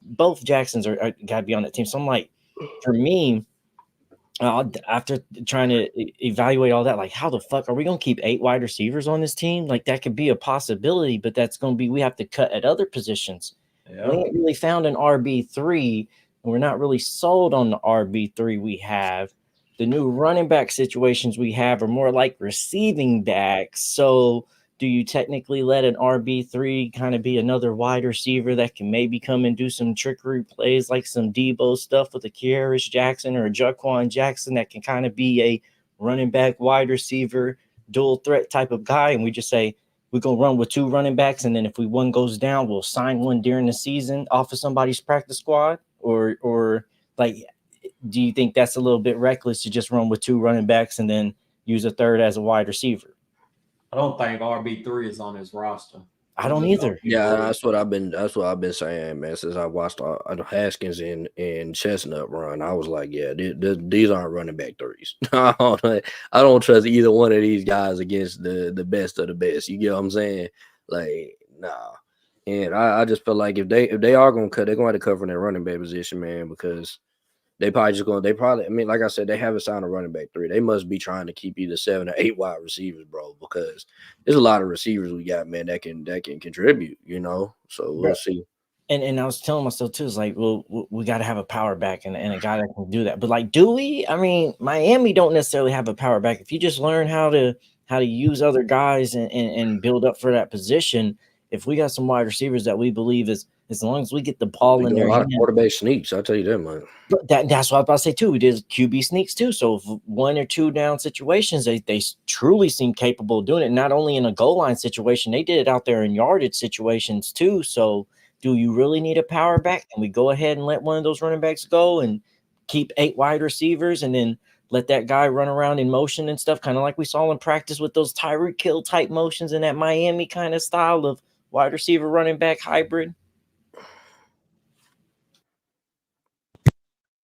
Both Jacksons are got to be on that team. So I'm like, for me, after trying to evaluate all that, like, how the fuck are we going to keep 8 wide receivers on this team? Like, that could be a possibility, but that's going to be, we have to cut at other positions. Yeah. We ain't really found an RB3, and we're not really sold on the RB3 we have. The new running back situations we have are more like receiving backs. So do you technically let an RB3 kind of be another wide receiver that can maybe come and do some trickery plays like some Debo stuff with a Kearis Jackson or a Jaquan Jackson that can kind of be a running back wide receiver dual threat type of guy, and we just say we're gonna run with 2 running backs, and then if one goes down, we'll sign one during the season off of somebody's practice squad, or like, do you think that's a little bit reckless to just run with 2 running backs and then use a third as a wide receiver? I don't think RB3 is on his roster. I don't either. Yeah, that's what I've been saying, man. Since I watched Haskins and Chestnut run, I was like, yeah, these aren't running back threes. I don't trust either one of these guys against the best of the best. You get what I'm saying? Like, nah. And I just feel like if they are gonna cut, they're gonna have to cover in their running back position, man, because I mean, like I said, they haven't signed a running back 3. They must be trying to keep either 7 or 8 wide receivers, bro, because there's a lot of receivers we got, man, that can contribute, you know. So we'll see. And I was telling myself too, it's like, well, we got to have a power back and a guy that can do that. But like, do we? I mean, Miami don't necessarily have a power back. If you just learn how to use other guys and build up for that position, if we got some wide receivers that we believe is, as long as we get the ball in there, a lot of quarterback sneaks. I'll tell you that, man. But that's what I was about to say too. We did QB sneaks too. So if 1 or 2 down situations, they truly seem capable of doing it. Not only in a goal line situation, they did it out there in yardage situations too. So do you really need a power back? Can we go ahead and let one of those running backs go and keep 8 wide receivers and then let that guy run around in motion and stuff, kind of like we saw in practice with those Tyreek Hill type motions and that Miami kind of style of wide receiver running back hybrid?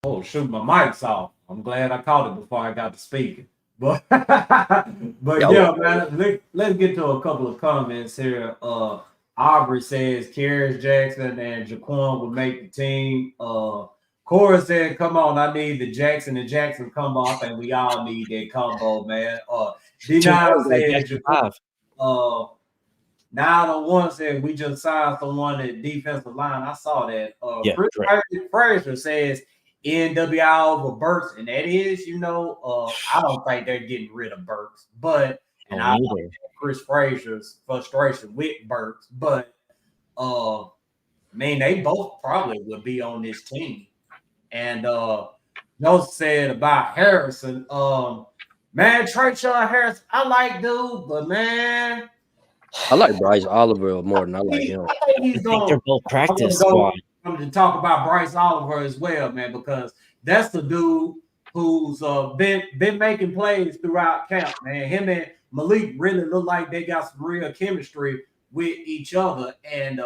Oh, shoot, my mic's off. I'm glad I caught it before I got to speaking. But yeah, man, let's get to a couple of comments here. Aubrey says Karius Jackson and Jaquan would make the team. Cora said, come on, I need the Jackson and Jackson combo. I think we all need that combo, man. D9 said Jaquan. 901 said we just signed someone at defensive line. I saw that. Chris Frazier says NWI over Burks, and that is, you know, I don't think they're getting rid of Burks, but and I know Chris Frazier's frustration with Burks, but I mean, they both probably would be on this team. And Joseph said about Harrison, man, Trayshawn Harrison, I like dude, but man, I like Bryce Oliver more than I like him. I think they're both practice squad. I'm to talk about Bryce Oliver as well, man, because that's the dude who's been making plays throughout camp, man. Him and Malik really look like they got some real chemistry with each other. And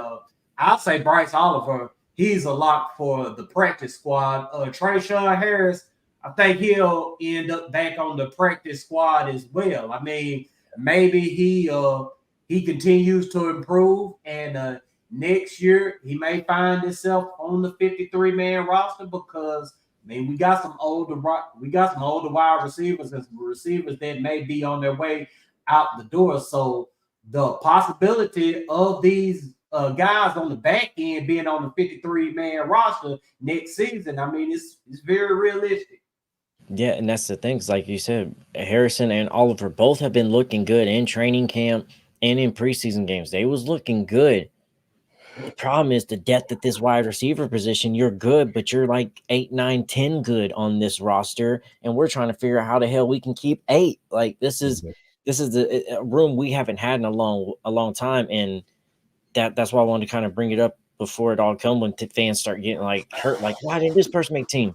I'll say Bryce Oliver, he's a lock for the practice squad. Trayshawn Harris, I think he'll end up back on the practice squad as well. I mean, maybe he continues to improve, and next year he may find himself on the 53-man roster because I mean we got some older wide receivers and some receivers that may be on their way out the door. So the possibility of these guys on the back end being on the 53-man roster next season, I mean, it's very realistic. Yeah, and that's the thing. Like you said, Harrison and Oliver both have been looking good in training camp and in preseason games. They was looking good. The problem is the depth at this wide receiver position. You're good, but you're like 8, 9, 10 good on this roster, and we're trying to figure out how the hell we can keep 8. Like this is a room we haven't had in a long time, and that's why I wanted to kind of bring it up before it all come when fans start getting like hurt. Like, why didn't this person make team?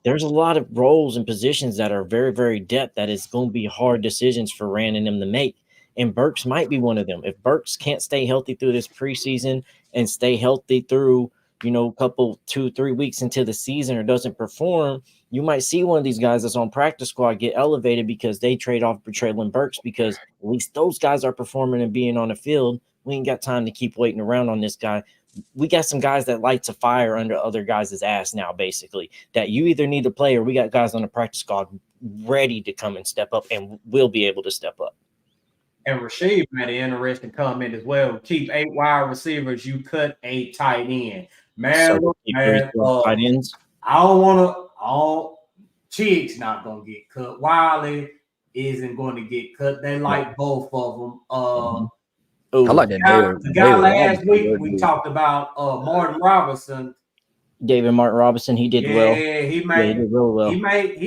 There's a lot of roles and positions that are very, very depth that is going to be hard decisions for Rand and them to make. And Burks might be one of them. If Burks can't stay healthy through this preseason and stay healthy through, you know, couple 2-3 weeks into the season or doesn't perform, you might see one of these guys that's on practice squad get elevated because they trade off Traylon Burks because at least those guys are performing and being on the field. We ain't got time to keep waiting around on this guy. We got some guys that lights a fire under other guys' ass now, basically, that you either need to play or we got guys on the practice squad ready to come and step up and will be able to step up. And Rasheed made an interesting comment as well. Keep 8 wide receivers, you cut 8 tight end. Man, tight ends. I don't want to – Chick's not going to get cut. Wiley isn't going to get cut. They like both of them. I like that. The guy last week we talked about Martin Robinson. David Martin Robinson, he did well. He He may did real well. he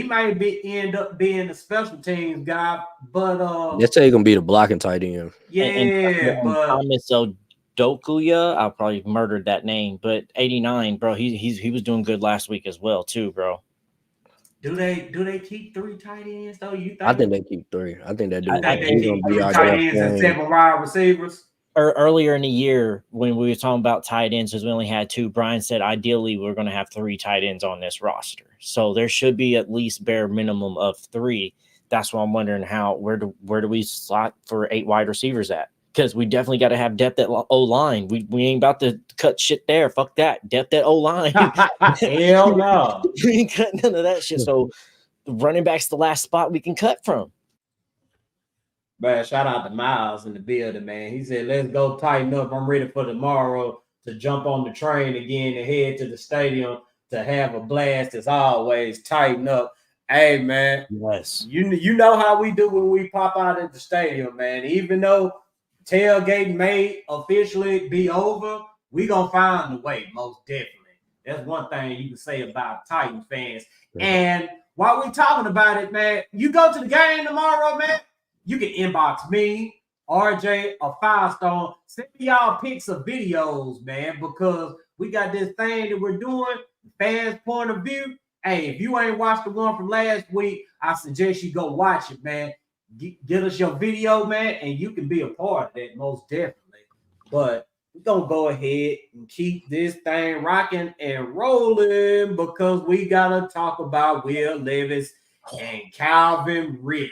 may end up being the special teams guy, but They say he's gonna be the blocking tight end. but Thomas Odokuya, I probably murdered that name, but 89, bro, he was doing good last week as well too, bro. do they keep 3 tight ends though? You think? I think they keep 3. I think they do. I think they He's keep gonna be 3 our tight best ends and player. 7 wide receivers. Earlier in the year, when we were talking about tight ends, because we only had 2, Brian said ideally we're going to have 3 tight ends on this roster. So there should be at least bare minimum of 3. That's why I'm wondering where do we slot for 8 wide receivers at? Because we definitely got to have depth at O-line. We ain't about to cut shit there. Fuck that. Depth at O-line. Hell no. We ain't cutting none of that shit. So the running back's the last spot we can cut from. Man, shout out to Miles in the building, man. He said, let's go tighten up. I'm ready for tomorrow to jump on the train again and head to the stadium to have a blast as always. Tighten up. Hey, man. Yes. You know how we do when we pop out at the stadium, man. Even though tailgate may officially be over, we going to find a way, most definitely. That's one thing you can say about Titan fans. Mm-hmm. And while we talking about it, man, you go to the game tomorrow, man. You can inbox me, RJ, or Firestone. Send me y'all pics of videos, man, because we got this thing that we're doing, fans' point of view. Hey, if you ain't watched the one from last week, I suggest you go watch it, man. Get us your video, man, and you can be a part of that, most definitely. But we're going to go ahead and keep this thing rocking and rolling because we got to talk about Will Levis and Calvin Ridley.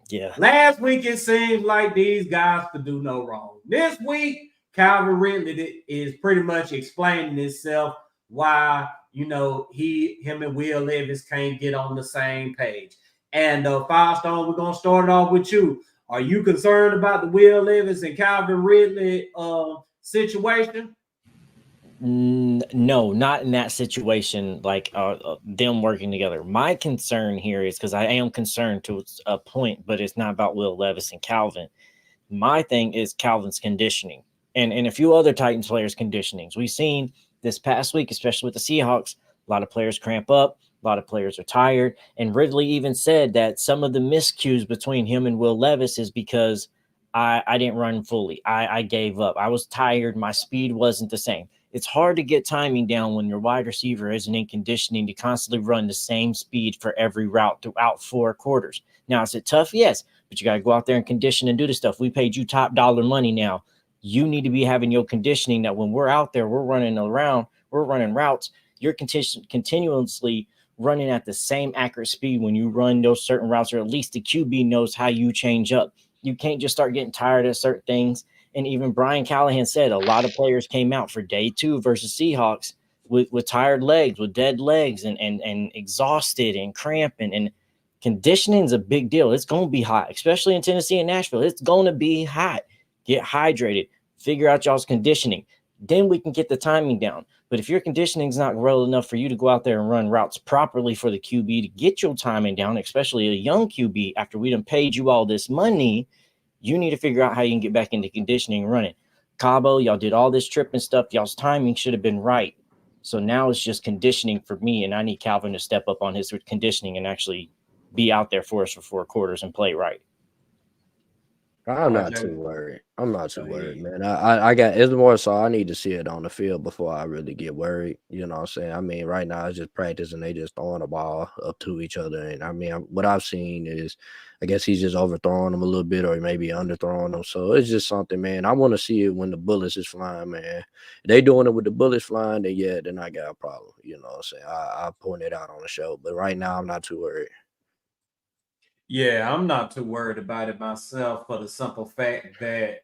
Yeah. Last week, it seemed like these guys could do no wrong. This week, Calvin Ridley is pretty much explaining himself why, him and Will Levis can't get on the same page. And Firestone, we're going to start it off with you. Are you concerned about the Will Levis and Calvin Ridley situation? No, not in that situation, like them working together. My concern here is because I am concerned to a point, but it's not about Will Levis and Calvin. My thing is Calvin's conditioning and a few other Titans players' conditionings. We've seen this past week, especially with the Seahawks, a lot of players cramp up, a lot of players are tired. And Ridley even said that some of the miscues between him and Will Levis is because I didn't run fully. I gave up. I was tired. My speed wasn't the same. It's hard to get timing down when your wide receiver isn't in conditioning to constantly run the same speed for every route throughout 4 quarters. Now, is it tough? Yes, but you got to go out there and condition and do the stuff. We paid you top dollar money now. You need to be having your conditioning that when we're out there, we're running around, we're running routes, you're continuously running at the same accurate speed when you run those certain routes, or at least the QB knows how you change up. You can't just start getting tired of certain things. And even Brian Callahan said a lot of players came out for day 2 versus Seahawks with tired legs, with dead legs and exhausted and cramping. And conditioning is a big deal. It's going to be hot, especially in Tennessee and Nashville. It's going to be hot. Get hydrated. Figure out y'all's conditioning. Then we can get the timing down. But if your conditioning is not well enough for you to go out there and run routes properly for the QB to get your timing down, especially a young QB, after we done paid you all this money, you need to figure out how you can get back into conditioning and running. Cabo, y'all did all this trip and stuff. Y'all's timing should have been right. So now it's just conditioning for me, and I need Calvin to step up on his conditioning and actually be out there for us for 4 quarters and play right. I'm not too worried. Man. I got it's more so I need to see it on the field before I really get worried. You know what I'm saying? I mean, right now it's just practice and they just throwing the ball up to each other. And I mean, what I've seen is I guess he's just overthrowing them a little bit or maybe underthrowing them. So it's just something, man. I want to see it when the bullets is flying, man. If they doing it with the bullets flying, then I got a problem. You know what I'm saying? I'll point it out on the show. But right now I'm not too worried. Yeah, I'm not too worried about it myself for the simple fact that,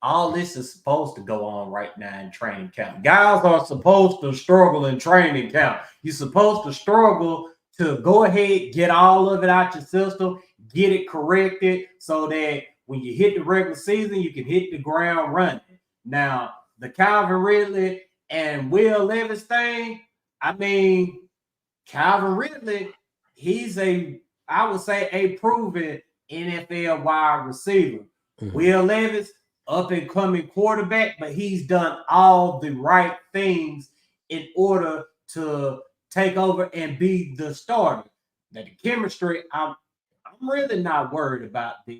all this is supposed to go on right now in training camp. Guys are supposed to struggle in training camp. You're supposed to struggle to go ahead, get all of it out your system, get it corrected so that when you hit the regular season, you can hit the ground running. Now, the Calvin Ridley and Will Levis thing, Calvin Ridley, he's I would say a proven NFL wide receiver. Mm-hmm. Will Levis, up and coming quarterback, but he's done all the right things in order to take over and be the starter. Now, the chemistry, I'm really not worried about this.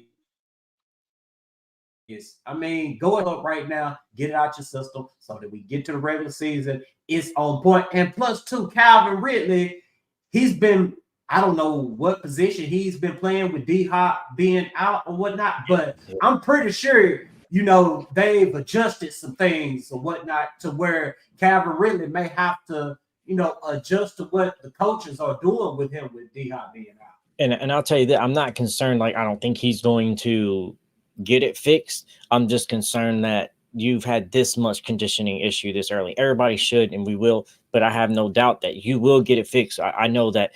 I mean, go up right now, get it out your system so that we get to the regular season. It's on point. And plus, two, Calvin Ridley, he's been, I don't know what position he's been playing with D-Hop being out or whatnot, but I'm pretty sure, you know, they've adjusted some things or whatnot to where Calvin Ridley may have to, you know, adjust to what the coaches are doing with him with D-Hop being out. And I'll tell you that I'm not concerned. Like, I don't think he's going to get it fixed. I'm just concerned that you've had this much conditioning issue this early. Everybody should, and we will, but I have no doubt that you will get it fixed. I know that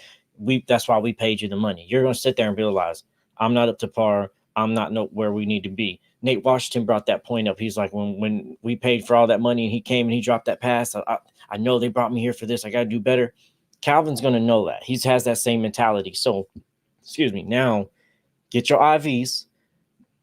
that's why we paid you the money. You're going to sit there and realize I'm not up to par. I'm not where we need to be. Nate Washington brought that point up. He's like, when we paid for all that money and he came and he dropped that pass, I know they brought me here for this. I got to do better. Calvin's going to know that. He has that same mentality. So, excuse me, now get your IVs,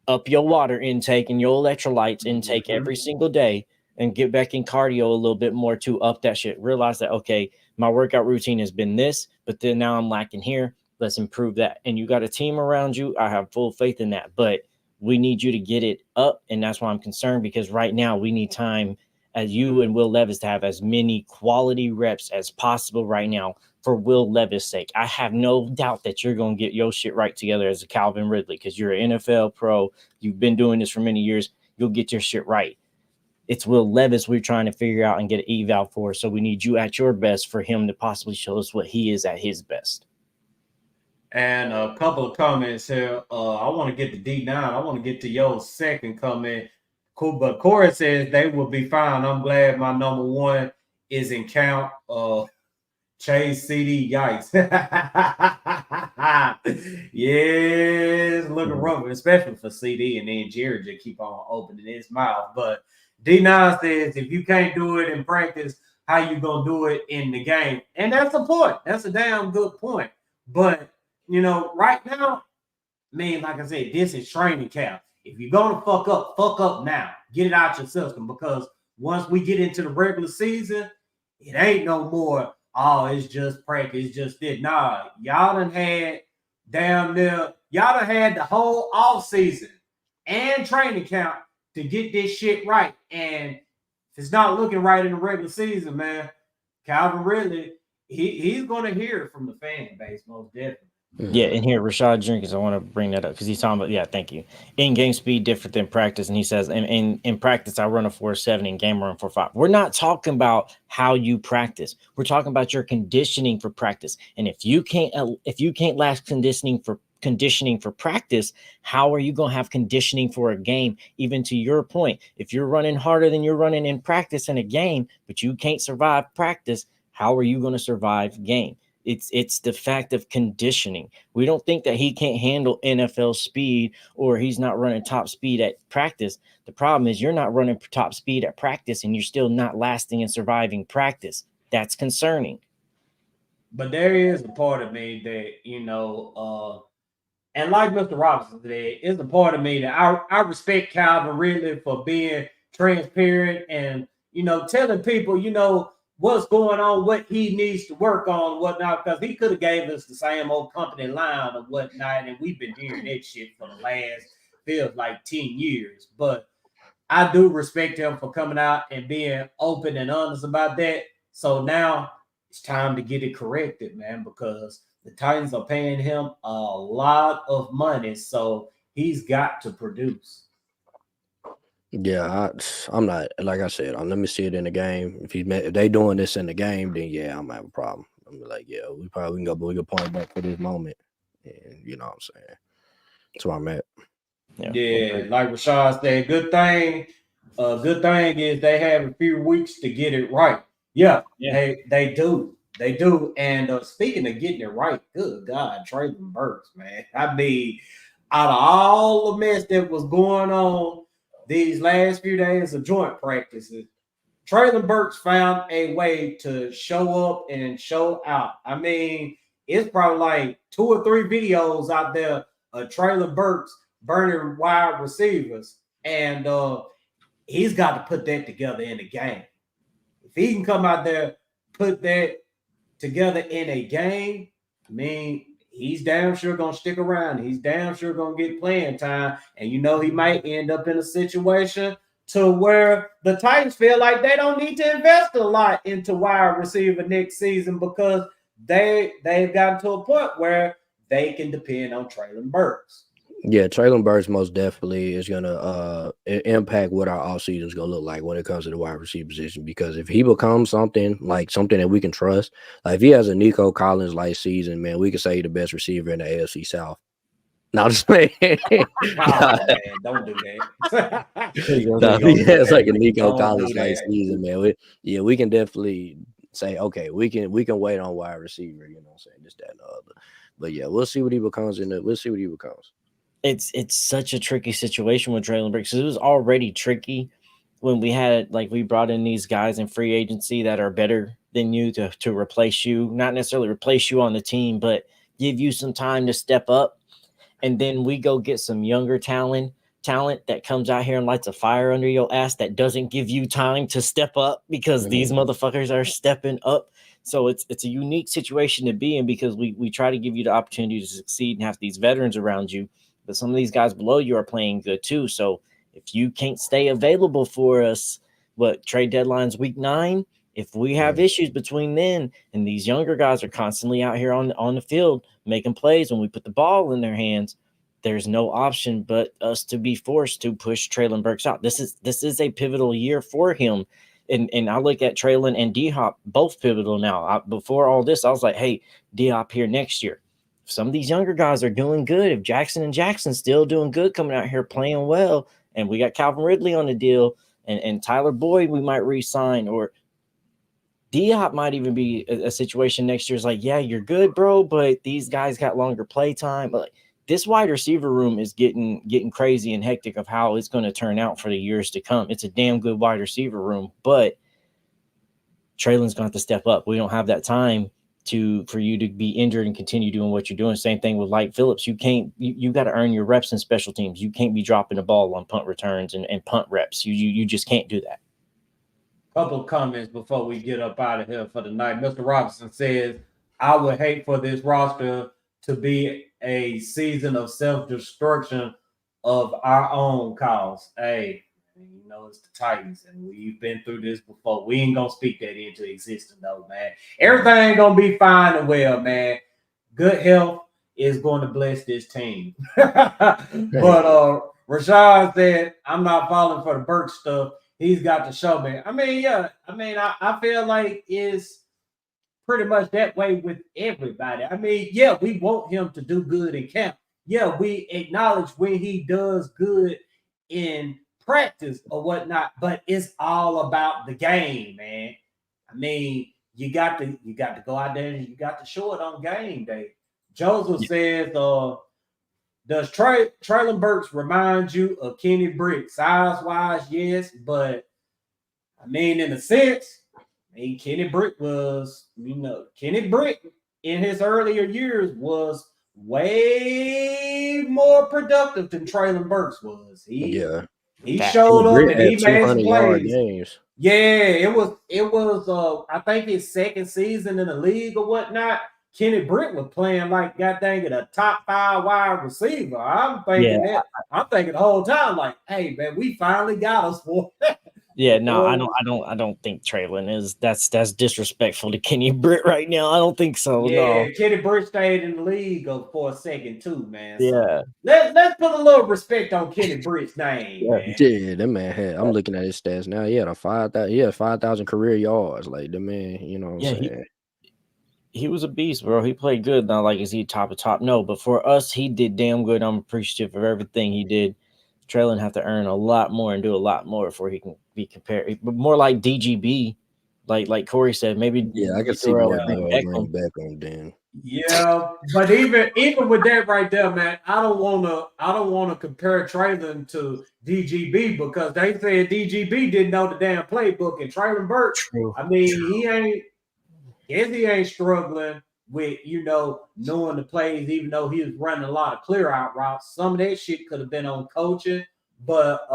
up your water intake and your electrolytes intake every single day, and get back in cardio a little bit more to up that shit. Realize that, okay, my workout routine has been this, but then now I'm lacking here. Let's improve that. And you got a team around you. I have full faith in that, but we need you to get it up. And that's why I'm concerned, because right now we need time as you and Will Levis to have as many quality reps as possible right now for Will Levis' sake. I have no doubt that you're going to get your shit right together as a Calvin Ridley, because you're an NFL pro. You've been doing this for many years. You'll get your shit right. It's Will Levis we're trying to figure out and get an eval for. So we need you at your best for him to possibly show us what he is at his best. And a couple of comments here. I want to get to D9. I want to get to your second comment. Cool, but Corey says they will be fine. I'm glad my number one is in count. Chase CD, yikes. Yes, looking rough, especially for CD, and then Jerry just keep on opening his mouth. But D9 says if you can't do it in practice, how you gonna do it in the game? And that's a point. That's a damn good point. But you know, right now, man, like I said, this is training camp. If you're gonna fuck up now. Get it out your system, because once we get into the regular season, it ain't no more. Oh, it's just practice, it's just it. Nah, y'all done had the whole off season and training camp to get this shit right. And if it's not looking right in the regular season, man, Calvin Ridley, he's gonna hear it from the fan base, most definitely. Yeah, and here, Rashad Jenkins, I want to bring that up because he's talking about, thank you. In-game speed different than practice. And he says, in practice, I run a 4.7, in game run 4.5. We're not talking about how you practice. We're talking about your conditioning for practice. And if you can't last conditioning for practice, how are you going to have conditioning for a game? Even to your point, if you're running harder than you're running in practice in a game, but you can't survive practice, how are you going to survive game? It's the fact of conditioning. We don't think that he can't handle NFL speed or he's not running top speed at practice. The problem is you're not running top speed at practice and you're still not lasting and surviving practice. That's concerning. But there is a part of me that, and like Mr. Robinson said, it's a part of me that I respect Calvin Ridley for being transparent and, telling people, what's going on, what he needs to work on, and whatnot, because he could have gave us the same old company line or whatnot, and we've been hearing that shit for the last, feels like 10 years. But I do respect him for coming out and being open and honest about that. So now it's time to get it corrected, man, because the Titans are paying him a lot of money, so he's got to produce. Yeah, I'm not, like I said, let me see it in the game. If they doing this in the game, then yeah, I'm gonna have a problem. I'm like, yeah, we can go point back for this moment, and you know what I'm saying. That's where I'm at. Yeah, like Rashad said, good thing is they have a few weeks to get it right. Yeah. They do. And speaking of getting it right, good God, Treylon Burks, man. I mean, out of all the mess that was going on these last few days of joint practices, Treylon Burks found a way to show up and show out. I mean, it's probably like 2 or 3 videos out there of Treylon Burks burning wide receivers, and he's got to put that together in the game. If he can come out there put that together in a game, I mean, he's damn sure gonna stick around. He's damn sure gonna get playing time, and you know he might end up in a situation to where the Titans feel like they don't need to invest a lot into wide receiver next season because they've gotten to a point where they can depend on Treylon Burks. Yeah, Treylon Burks most definitely is gonna impact what our offseason is gonna look like when it comes to the wide receiver position. Because if he becomes something that we can trust, like if he has a Nico Collins like season, man, we could say he's the best receiver in the AFC South. No, I'm just saying. Oh, man, don't do that. If he has like a Nico Collins like season, man, we can definitely say, okay, we can wait on wide receiver. You know what I'm saying? This, that, and the other. But yeah, we'll see what he becomes We'll see what he becomes. It's such a tricky situation with Treylon Burks. It was already tricky when we brought in these guys in free agency that are better than you to replace you, not necessarily replace you on the team, but give you some time to step up. And then we go get some younger talent that comes out here and lights a fire under your ass that doesn't give you time to step up because these motherfuckers are stepping up. So it's a unique situation to be in because we try to give you the opportunity to succeed and have these veterans around you. But some of these guys below you are playing good too. So if you can't stay available for us, trade deadline's week 9, if we have issues between then and these younger guys are constantly out here on the field making plays when we put the ball in their hands, there's no option but us to be forced to push Treylon Burks out. This is a pivotal year for him. And I look at Treylon and D-Hop both pivotal now. Before all this, I was like, hey, D-Hop here next year. Some of these younger guys are doing good. If Jackson's still doing good, coming out here playing well, and we got Calvin Ridley on the deal, and Tyler Boyd we might re-sign, or D-Hop might even be a situation next year. It's like, yeah, you're good, bro, but these guys got longer play time. But this wide receiver room is getting crazy and hectic of how it's going to turn out for the years to come. It's a damn good wide receiver room, but Treylon's going to have to step up. We don't have that time for you to be injured and continue doing what you're doing. Same thing with Light Phillips. You got to earn your reps in special teams. You can't be dropping the ball on punt returns and punt reps. You just can't do that. Couple of comments before we get up out of here for the night. Mr. Robinson says, I would hate for this roster to be a season of self-destruction of our own cause. Hey, you know, it's the Titans, and we've been through this before. We ain't going to speak that into existence, though, man. Everything ain't going to be fine and well, man. Good health is going to bless this team. But Rashad said, I'm not falling for the Burke stuff. He's got to show me. I mean, yeah. I feel like it's pretty much that way with everybody. I mean, yeah, we want him to do good in camp. Yeah, we acknowledge when he does good in practice or whatnot, but it's all about the game, man. I mean, you got to go out there and you got to show it on game day. Joseph says, does Treylon Burks remind you of Kenny Britt? Size-wise, yes, but I mean, in a sense, Kenny Britt in his earlier years was way more productive than Treylon Burks was. He showed up and he made some plays. Yeah, it was I think his second season in the league or whatnot. Kenny Britt was playing like goddamn a top 5 wide receiver. I'm thinking the whole time, like, hey man, we finally got us for Yeah, no, I don't think Treylon is. That's disrespectful to Kenny Britt right now. I don't think so. Yeah, no. Kenny Britt stayed in the league for a second too, man. So yeah, let's put a little respect on Kenny Britt's name. Man. Yeah, that man had. I'm looking at his stats now. He had 5,000 career yards. Like the man, you know what I'm saying. He was a beast, bro. He played good. Not like is he top of top? No, but for us, he did damn good. I'm appreciative of everything he did. Treylon have to earn a lot more and do a lot more before he can be compared. But more like DGB, like Corey said, maybe. Yeah, I can see more back on Dan. Yeah, but even with that right there, man, I don't wanna compare Treylon to DGB because they said DGB didn't know the damn playbook, and Treylon Burks. I mean, he ain't struggling with knowing the plays, even though he was running a lot of clear out routes. Some of that shit could have been on coaching, but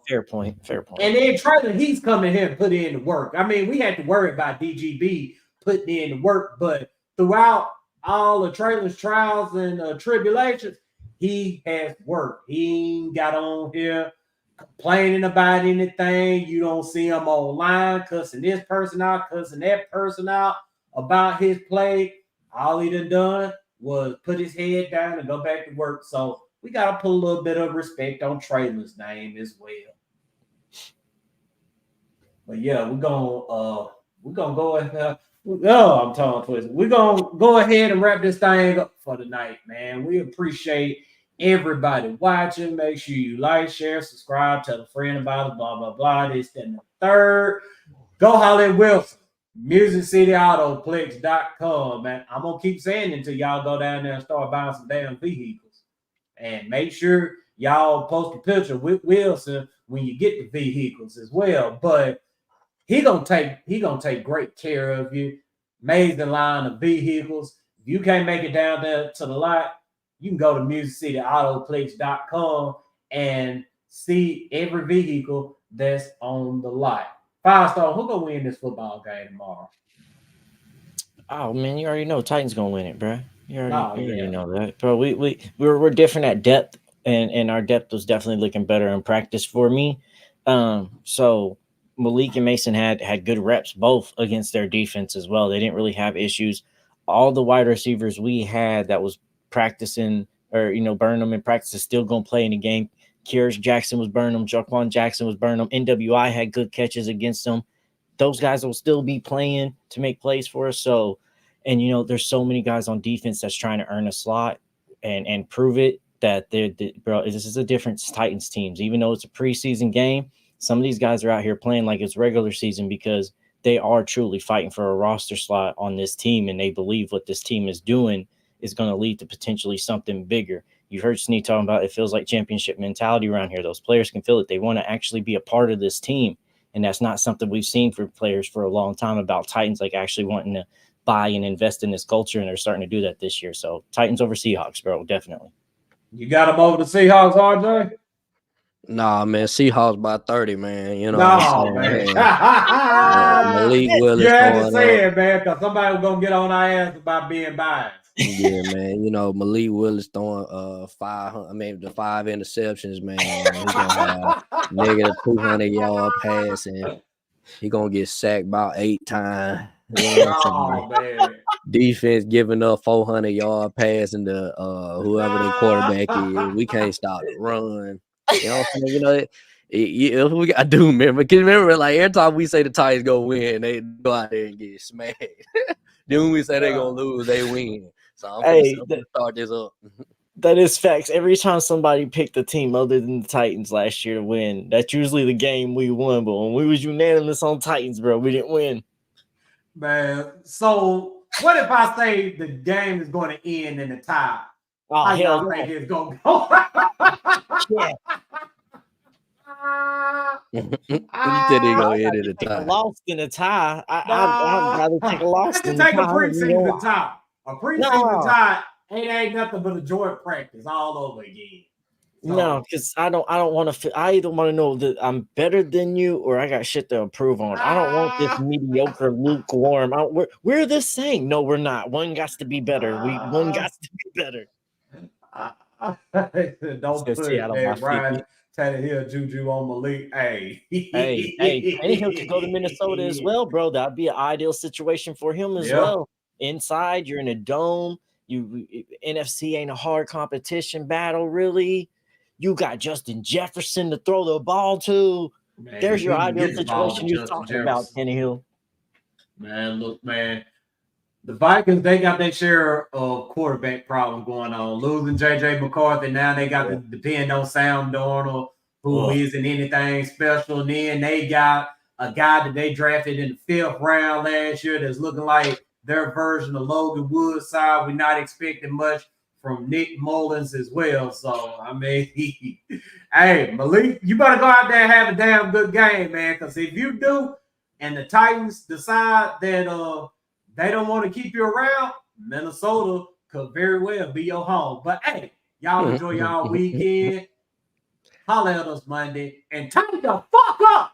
fair point. And then Treylon, he's coming here and put in the work. I mean, we had to worry about DGB putting in the work. But throughout all of Traylor's trials and tribulations, he has worked. He ain't got on here complaining about anything. You don't see him online cussing this person out, cussing that person out about his play. All he done was put his head down and go back to work. So we got to put a little bit of respect on Traylor's name as well. But yeah, we're gonna go ahead. I'm tongue twisted. We're gonna go ahead and wrap this thing up for the night, man. We appreciate everybody watching. Make sure you like, share, subscribe, tell a friend about it, blah, blah, blah. This, that, and the third. Go holler at Wilson. MusicCityAutoplex.com, man. I'm gonna keep saying it until y'all go down there and start buying some damn vehicles. And make sure y'all post a picture with Wilson when you get the vehicles as well. But he gonna take great care of you. Amazing line of vehicles. If you can't make it down there to the lot, you can go to MusicCityAutoplex.com and see every vehicle that's on the lot. 5-star, who gonna win this football game tomorrow? Oh man, you already know Titans gonna win it, bro. You already yeah. know that, bro. We're different at depth, and our depth was definitely looking better in practice for me. So Malik and Mason had good reps both against their defense as well. They didn't really have issues. All the wide receivers we had that was practicing or burning them in practice is still gonna play in the game. Kyrus Jackson was burning them. Jaquan Jackson was burning them. NWI had good catches against them. Those guys will still be playing to make plays for us. So, and there's so many guys on defense that's trying to earn a slot and prove it that bro, this is a different Titans teams. Even though it's a preseason game, some of these guys are out here playing like it's regular season because they are truly fighting for a roster slot on this team, and they believe what this team is doing is going to lead to potentially something bigger. You heard Snead talking about it feels like championship mentality around here. Those players can feel it. They want to actually be a part of this team. And that's not something we've seen for players for a long time about Titans, like actually wanting to buy and invest in this culture. And they're starting to do that this year. So Titans over Seahawks, bro, definitely. You got them over the Seahawks, RJ? Nah, man, Seahawks by 30, man. Man. Malik Willis. You had to say it, man, because somebody was going to get on our ass about being biased. Yeah, man. Malik Willis throwing the 5 interceptions, man. He's gonna have negative 200-yard pass, and he gonna get sacked about 8 times. Man. Defense giving up 400-yard pass into whoever the quarterback is. We can't stop the run. You know what I'm saying? I do remember. Can you remember, like, every time we say the Titans go win, they go out there and get smacked. Then when we say they're going to lose, they win. So I'm going to start this up. That is facts. Every time somebody picked a team other than the Titans last year to win, that's usually the game we won. But when we was unanimous on Titans, bro, we didn't win. Man, so what if I say the game is going to end in a tie? Oh, How hell y'all think it's going to go? Yeah. You said they're going to end in a tie. Lost in a tie. I'd rather take a loss than take a a tie. preseason tie. A preseason tie ain't nothing but a joint practice all over again. So, no, because I don't want to. I either want to know that I'm better than you, or I got shit to improve on. I don't want this mediocre, lukewarm. We're the same. No, we're not. One got to be better. One got to be better. Don't put it there, Brian. Tannehill, Juju on Malik. Hey, Tannehill could go to Minnesota as well, bro. That'd be an ideal situation for him as well. Inside, you're in a dome. NFC ain't a hard competition battle, really. You got Justin Jefferson to throw the ball to. Man, there's your ideal situation you're talking about, Tannehill. Man, look, man. The Vikings, they got their share of quarterback problems going on. Losing J.J. McCarthy, now they got to depend on Sam Darnold, who isn't anything special. And then they got a guy that they drafted in the 5th round last year that's looking like their version of Logan Woodside. We're not expecting much from Nick Mullins as well. So, I mean, hey, Malik, you better go out there and have a damn good game, man, because if you do and the Titans decide that they don't want to keep you around, Minnesota could very well be your home. But, hey, y'all enjoy y'all weekend. Holler at us Monday and turn the fuck up.